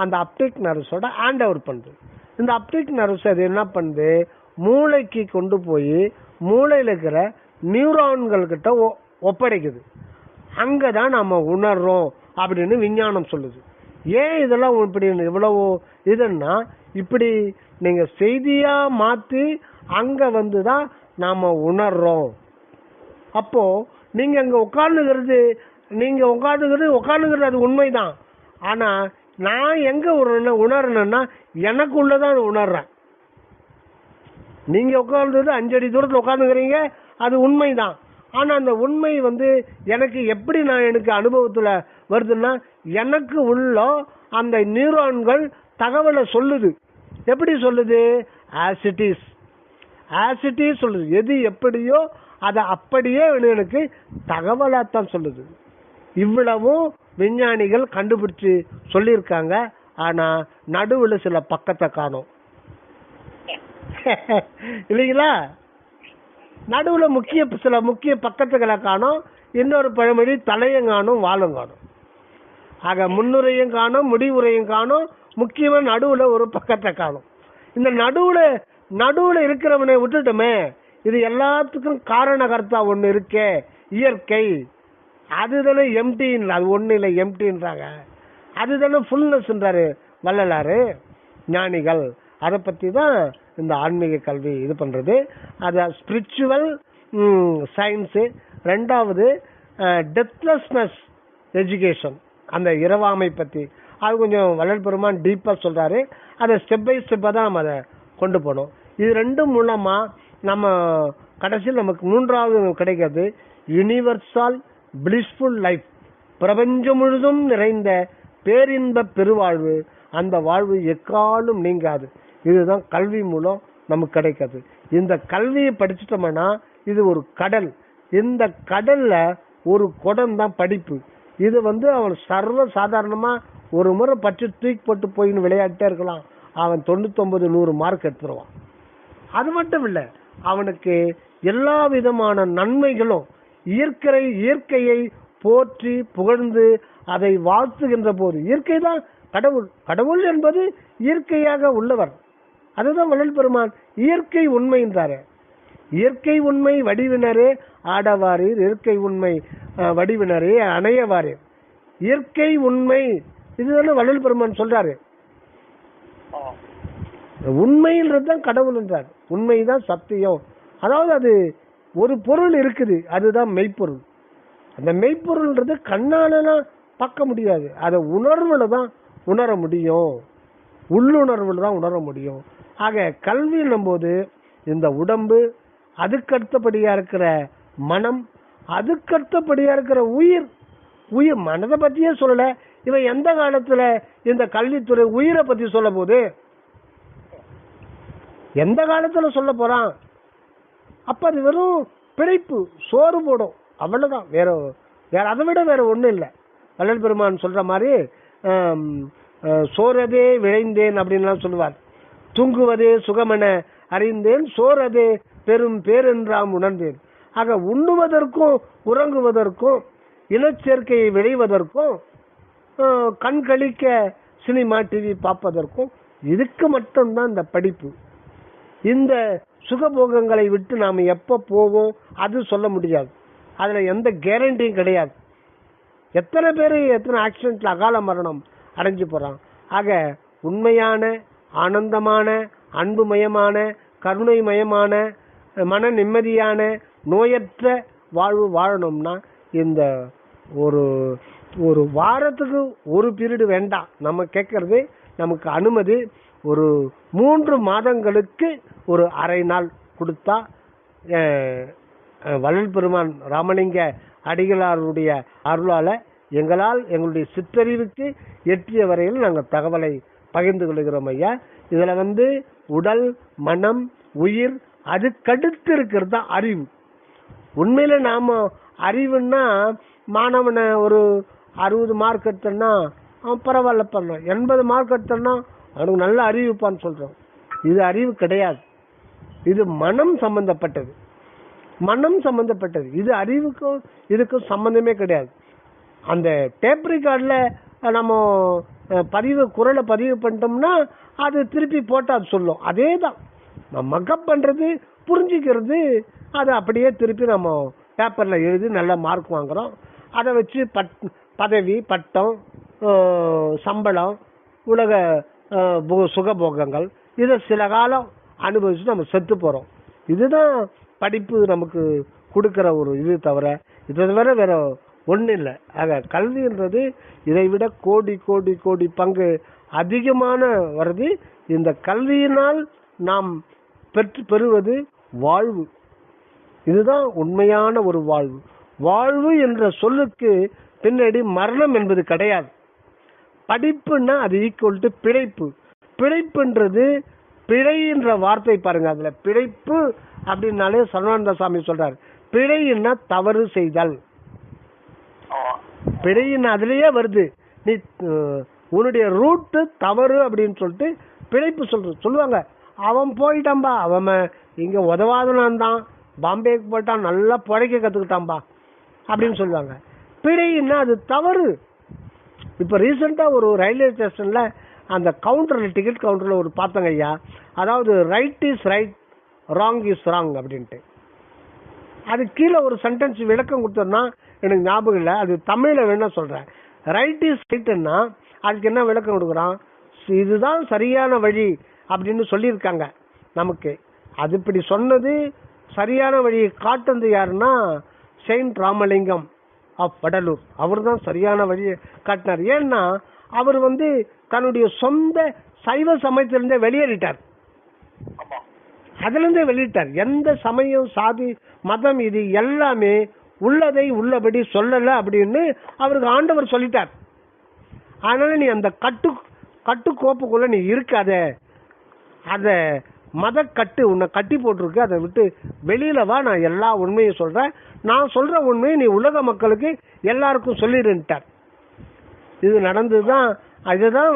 அந்த ஆப்டிக் நர்வ்ஸோட ஹேண்ட் ஓவர் பண்ணுது. இந்த ஆப்டிக் நர்வ்ஸ் அது என்ன பண்ணுது, மூளைக்கு கொண்டு போய் மூளையில் இருக்கிற நியூரான்கள் கிட்ட ஒப்படைக்குது. அங்கே தான் நம்ம உணர்றோம் அப்படின்னு விஞ்ஞானம் சொல்லுது. ஏன் இதெல்லாம் இப்படி இவ்வளவு இதுன்னா, இப்படி நீங்கள் செய்தியாக மாற்றி அங்கே வந்து தான் நாம் உணர்றோம். அப்போது நீங்கள் அங்கே உட்காந்துக்கிறது அது உண்மைதான். ஆனால் நான் எங்கே உணர்றேன்னா எனக்குள்ளதான் உணர்றேன். நீங்கள் உட்கார்ந்தது 5 அடி தூரத்தில் உட்காந்துக்கிறீங்க, அது உண்மைதான். ஆனால் அந்த உண்மை வந்து எனக்கு எப்படி எனக்கு அனுபவத்தில் வருதுன்னா, எனக்கு உள்ள அந்த நியூரான்கள் தகவலை சொல்லுது. எப்படி சொல்லுது? ஆஸ் இட் இஸ் சொல்லுது. எது எப்படியோ அதை அப்படியே எனக்கு தகவலாத்தான் சொல்லுது. இவ்வளவும் விஞ்ஞானிகள் கண்டுபிடிச்சு சொல்லியிருக்காங்க. ஆனால் நடுவில் சில பக்கத்தை காணும் இல்லைங்களா? நடுவில் சில முக்கிய பக்கத்துக்களை காணும். இன்னொரு பழமொழி, தலையும் காணும் வாழும் காணும். ஆக முன்னுரையும் காணும் முடிவுரையும் காணும். முக்கியமாக நடுவில் ஒரு பக்கத்தை காணும். இந்த நடுவில் இருக்கிறவனை விட்டுட்டோமே, இது எல்லாத்துக்கும் காரணகர்த்தா ஒன்று இருக்கே, இயற்கை. அதுதானே எம்டின்னு, அது ஒன்றும் இல்லை எம்டின்றாங்க. அதுதானே ஃபுல்னஸ்ன்றாரு வள்ளலாறு ஞானிகள். அதை பற்றி தான் இந்த ஆன்மீக கல்வி இது பண்ணுறது. அது ஸ்பிரிச்சுவல் சயின்ஸு. ரெண்டாவது டெத்லெஸ்னஸ் எஜுகேஷன், அந்த இரவாமை பற்றி. அது கொஞ்சம் வள்ளல் பெருமான் டீப்பாக சொல்கிறாரு. அதை ஸ்டெப் பை ஸ்டெப்பாக தான் நம்ம அதை கொண்டு போகணும். இது ரெண்டும் மூலமாக நம்ம கடைசியில் நமக்கு மூன்றாவது கிடைக்கிறது யூனிவர்சல் பிளிஸ்ஃபுல் லைஃப், பிரபஞ்சம் முழுதும் நிறைந்த பேரின்ப பெருவாழ்வு. அந்த வாழ்வு எக்காலும் நீங்காது. இதுதான் கல்வி மூலம் நமக்கு கிடைக்காது. இந்த கல்வியை படிச்சுட்டோம்னா இது ஒரு கடல். இந்த கடல்ல ஒரு குடம் தான் படிப்பு. இது வந்து அவன் சர்வ சாதாரணமா ஒரு முறை பற்றி தூக்கி போட்டு போயின்னு விளையாட்டே இருக்கலாம். அவன் 99-100 மார்க் எடுத்துருவான். அது மட்டும் இல்லை, அவனுக்கு எல்லா விதமான நன்மைகளும் இயற்கையை போற்றி புகழ்ந்து அதை வாழ்த்துகின்ற போது, இயற்கை தான் கடவுள். கடவுள் என்பது இயற்கையாக உள்ளவர். அதுதான் வள்ளல் பெருமான் இயற்கை உண்மை என்றாரு. இயற்கை உண்மை வடிவினரே ஆடவாரீர், இயற்கை உண்மை வடிவினரே அணையவாரீர். இயற்கை உண்மை இதுதானே வள்ளல் பெருமான் சொல்றாரு. உண்மைன்றது தான் கடவுள் என்றார். உண்மைதான் சத்தியம். அதாவது அது ஒரு பொருள் இருக்குது, அதுதான் மெய்ப்பொருள். அந்த மெய்ப்பொருள்ன்றது கண்ணாலலாம் பார்க்க முடியாது. அதை உணர்வுல தான் உணர முடியும், உள்ளுணர்வுல தான் உணர முடியும். ஆக கல்வின்னும் போது இந்த உடம்பு, அதுக்கடுத்தபடியா இருக்கிற மனம், அதுக்கடுத்தபடியா இருக்கிற உயிர். மனதை பற்றியே சொல்லல. இவன் எந்த காலத்துல இந்த கல்வித்துறை உயிரை பத்தி சொல்ல போது, எந்த காலத்துல சொல்ல போறான்? அப்ப அது வெறும் பிழைப்பு, சோறு போடும், அவ்வளவுதான். வேற அதை விட வேற ஒண்ணும் இல்லை. வள்ளல் பெருமான் சொல்ற மாதிரி சோறதே விளைந்தேன் அப்படின்லாம் சொல்லுவார். தூங்குவதே சுகமென அறிந்தேன், சோறதே பெரும் பேரென்றாம் உணர்ந்தேன். ஆக உண்ணுவதற்கும் உறங்குவதற்கும் இனச்சேர்க்கையை விளைவதற்கும் கண் கழிக்க சினிமா டிவி பார்ப்பதற்கும் இதுக்கு மட்டும்தான் இந்த படிப்பு. இந்த சுகபோகங்களை விட்டு நாம் எப்போ போவோம் அது சொல்ல முடியாது. அதுல எந்த கேரண்டியும் கிடையாது. எத்தனை பேர் எத்தனை ஆக்சிடென்ட்ல அகால மரணம் அடைஞ்சு போறான். ஆக உண்மையான ஆனந்தமான அன்புமயமான கருணைமயமான மன நிம்மதியான நோயற்ற வாழ்வு வாழணும்னா இந்த ஒரு வாரத்துக்கு ஒரு பீரியடு வேண்டாம். நம்ம கேட்கறது நமக்கு அனுமதி ஒரு 3 மாதங்களுக்கு ஒரு அரை நாள் கொடுத்தா வள்ளல் பெருமான் ராமலிங்க அடிகளாருடைய அருளால எங்களுடைய சிற்றறிவுக்கு எட்டிய வரையில் நாங்கள் தகவலை பகிர்ந்து கொள்கிறோம் ஐயா. இதுல உடல் மனம் உயிர் அதுக்கடுத்து இருக்கிறது தான் அறிவு. உண்மையில நாம அறிவுன்னா மாணவனை ஒரு 60 மார்க் எடுத்தோம்னா அவன் பரவாயில்ல பண்ணான், 80 மார்க் எடுத்தோம்னா அவனுக்கு நல்ல அறிவுப்பான்னு சொல்றோம். இது அறிவு கிடையாது. இது மனம் சம்பந்தப்பட்டது. இது அறிவுக்கும் இதுக்கும் சம்பந்தமே கிடையாது. அந்த டேப் ரெக்கார்டில் நம்ம குரலை பதிவு பண்ணிட்டோம்னா அது திருப்பி போட்டால் அது சொல்லும். அதே தான் மக்கப் பண்ணுறது, புரிஞ்சிக்கிறது, அதை அப்படியே திருப்பி நம்ம பேப்பரில் எழுதி நல்ல மார்க் வாங்குகிறோம். அதை வச்சு பதவி, பட்டம், சம்பளம், உலக சுகபோகங்கள், இதை சில காலம் அனுபவிச்சு நம்ம செத்து போகிறோம். இதுதான் படிப்பு நமக்கு கொடுக்குற ஒரு இது தவிர இதை தவிர வேற ஒன்றும் இல்லை. ஆக கல்வின்றது இதை விட கோடி கோடி கோடி பங்கு அதிகமான வருது. இந்த கல்வியினால் நாம் பெறுவது வாழ்வு. இதுதான் உண்மையான ஒரு வாழ்வு. வாழ்வு என்ற சொல்லுக்கு பின்னாடி மரணம் என்பது கிடையாது. படிப்புன்னா அது ஈக்குவல் டு பிழைப்பு. பிழைப்புன்றது பிழை என்ற வார்த்தை பாருங்க, அதுல பிழைப்பு அப்படின்னாலே சர்வானந்த சாமி சொல்றாரு, பிழைன்னா தவறு செய்தல். பிழைன்னு அதுலயே வருது. நீ உன்னுடைய ரூட்டு தவறு அப்படின்னு சொல்லிட்டு பிழைப்பு சொல்லுவாங்க. அவன் போயிட்டான்பா, அவன் இங்க உதவாதனான் தான், பாம்பேக்கு போயிட்டான், நல்லா புழைக்க கத்துக்கிட்டான்பா அப்படின்னு சொல்லுவாங்க. பிழைன்னா அது தவறு. இப்ப ரீசெண்டா ஒரு ரயில்வே ஸ்டேஷன்ல அந்த கவுண்டர்ல, டிக்கெட் கவுண்டர்ல ஒரு பார்த்தங்க ஐயா, அதாவது right is right, wrong is wrong அப்படின்ட்டு. அது கீழே ஒரு சென்டென்ஸ் விளக்கம் கொடுத்தோம்னா எனக்கு ஞாபகம் இல்லை, அது தமிழ்ல வேணா சொல்றேன். ரைட் இஸ் ரைட்னா அதுக்கு என்ன விளக்கம் கொடுக்குறான், இதுதான் சரியான வழி அப்படின்னு சொல்லியிருக்காங்க நமக்கு. அது இப்படி சொன்னது சரியான வழியை காட்டுறது யாருன்னா செயின்ட் ராமலிங்கம் ஆஃப் வடலூர். அவர் தான் சரியான வழியை காட்டினார். ஏன்னா அவர் தன்னுடைய சொந்த சைவ சமயத்திலிருந்தே வெளியேறிட்டார். அதுல இருந்தே வெளியிட்டார். எந்த சமயம், சாதி, மதம் இது எல்லாமே உள்ளதை உள்ளபடி சொல்லல அப்படின்னு அவருக்கு ஆண்டவர் சொல்லிட்டார். அதனால நீ அந்த கட்டுக்கோப்புக்குள்ள நீ இருக்காத, அத மத கட்டு உன்னை கட்டி போட்டிருக்கு, அதை விட்டு வெளியில வா, நான் எல்லா உண்மையும் சொல்றேன், நான் சொல்ற உண்மையை நீ உலக மக்களுக்கு எல்லாருக்கும் சொல்லிருட்டார். இது நடந்ததுதான். அதுதான்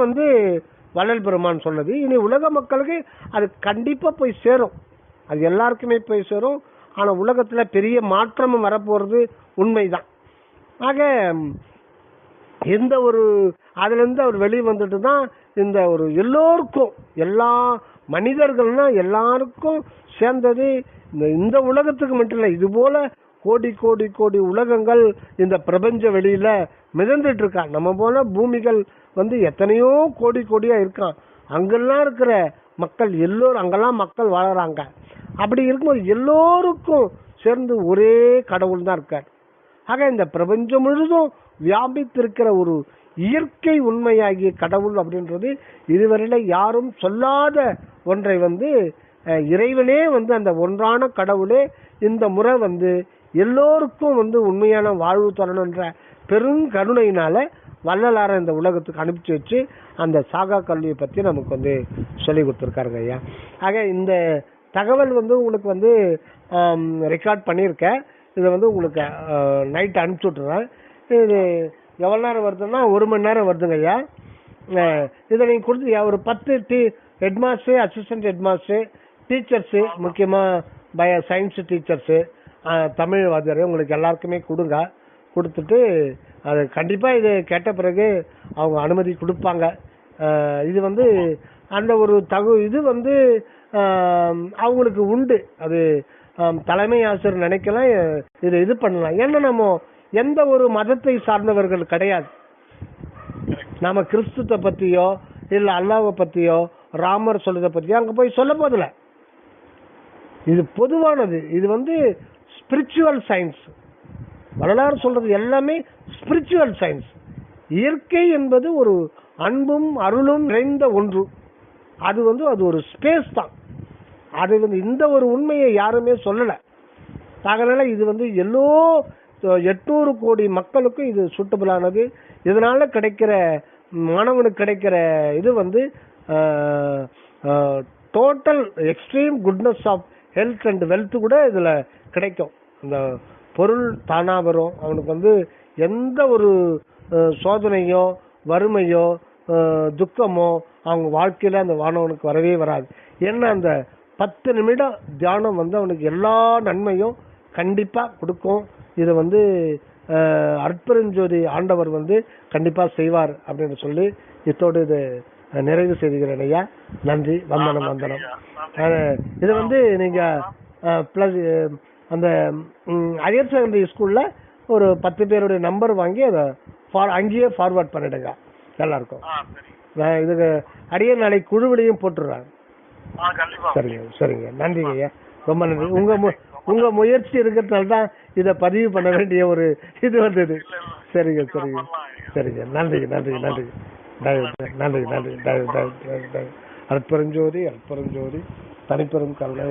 வள்ளல் பெருமான் சொன்னது. இனி உலக மக்களுக்கு அது கண்டிப்பா போய் சேரும், அது எல்லாருக்குமே போய் சேரும். ஆனா உலகத்துல பெரிய மாற்றமும் வரப்போறது உண்மைதான். ஆக எந்த ஒரு அதுல இருந்து அவர் வெளியே வந்துட்டு தான் இந்த ஒரு எல்லோருக்கும், எல்லா மனிதர்கள்னா எல்லாருக்கும் சேர்ந்தது இந்த உலகத்துக்கு மட்டும் இல்லை, இது போல கோடி கோடி கோடி உலகங்கள் இந்த பிரபஞ்ச வெளியில மிதந்துட்டு இருக்கான். நம்ம போல பூமிகள் எத்தனையோ கோடி கோடியா இருக்கான். அங்கெல்லாம் இருக்கிற மக்கள் எல்லோரும், அங்கெல்லாம் மக்கள் வாழறாங்க. அப்படி இருக்கும்போது எல்லோருக்கும் சேர்ந்து ஒரே கடவுள் தான் இருக்கார். ஆக இந்த பிரபஞ்சம் முழுதும் வியாபித்திருக்கிற ஒரு இயற்கை உண்மையாகிய கடவுள் அப்படின்றது இதுவரையில யாரும் சொல்லாத ஒன்றை இறைவனே அந்த ஒன்றான கடவுளே இந்த முறை எல்லோருக்கும் உண்மையான வாழ்வு தரணுன்ற பெருங்கருணையினால வள்ளலார இந்த உலகத்துக்கு அனுப்பிச்சு வச்சு அந்த சாகா கல்வியை பத்தி நமக்கு சொல்லி கொடுத்துருக்காருங்க ஐயா. ஆக இந்த தகவல் உங்களுக்கு ரெக்கார்ட் பண்ணியிருக்கேன். இதை உங்களுக்கு நைட் அனுப்பிச்சு விட்டுறேன். இது எவ்வளோ நேரம் வருதுன்னா 1 மணி நேரம் வருதுங்க ஐயா. இதை நீங்கள் கொடுத்து ஒரு 10 ஹெட்மாஸ்டர், அசிஸ்டன்ட் ஹெட்மாஸ்டர், டீச்சர்ஸு, முக்கியமாக சயின்ஸு டீச்சர்ஸு, தமிழ் வாத்தியார், உங்களுக்கு எல்லாருக்குமே கொடுங்க. கொடுத்துட்டு அது கண்டிப்பாக இது கேட்ட பிறகு அவங்க அனுமதி கொடுப்பாங்க. இது அந்த ஒரு இது அவங்களுக்கு உண்டு. அது தலைமை ஆசிரியர் நினைக்கலாம், இது பண்ணலாம். ஏன்னா நம்ம எந்த ஒரு மதத்தை சார்ந்தவர்கள் கிடையாது. நாம கிறிஸ்துவ பத்தியோ இல்ல அல்லாஹ்வை பத்தியோ ராமர் சொல்றதை பத்தியோ அங்க போய் சொல்ல போதில்ல. இது பொதுவானது. இது ஸ்பிரிச்சுவல் சயின்ஸ். வரலாறு சொல்றது எல்லாமே ஸ்பிரிச்சுவல் சயின்ஸ். இயற்கை என்பது ஒரு அன்பும் அருளும் நிறைந்த ஒன்று. அது அது ஒரு ஸ்பேஸ் தான். அது இந்த ஒரு உண்மையை யாருமே சொல்லல. அதனால இது எல்லோ 800 கோடி மக்களுக்கும் இது சூட்டபிளானது. இதனால கிடைக்கிற மாணவனுக்கு கிடைக்கிற இது total extreme goodness of health and wealth கூட இதுல கிடைக்கும். இந்த பொருள் தானா வரும். அவனுக்கு எந்த ஒரு சோதனையோ வறுமையோ துக்கமோ அவங்க வாழ்க்கையில அந்த மாணவனுக்கு வரவே வராது. ஏன்னா அந்த 10 நிமிடம் தியானம் அவனுக்கு எல்லா நன்மையும் கண்டிப்பா கொடுக்கும். இதை அற்பெருஞ்சோதி ஆண்டவர் வந்து கண்டிப்பா செய்வார் அப்படின்னு சொல்லி இத்தோடு இது நிறைவு செய்கிறேன் ஐயா. நன்றி, வந்தனம் வந்தனம். இது வந்து நீங்க பிளஸ் அந்த ஹையர் செகண்டரி ஸ்கூல்ல ஒரு 10 பேருடைய நம்பர் வாங்கி அதை அங்கேயே ஃபார்வர்ட் பண்ணிடுங்க எல்லாருக்கும். நான் இதுக்கு அடியே நாளைக்கு குழுவிலையும் போட்டுடுறேன். சரிங்க சரிங்க, நன்றிங்க ஐயா, ரொம்ப நன்றி. உங்க முயற்சி இருக்கிறதுனால தான் இதை பதிவு பண்ண வேண்டிய ஒரு இது வந்தது. சரிங்க சரிங்க சரிங்க, நன்றி நன்றி நன்றி நன்றி நன்றி. அற்பெருஞ்சோதி அற்பெருஞ்சோதி தனிப்பெரும் கருணை.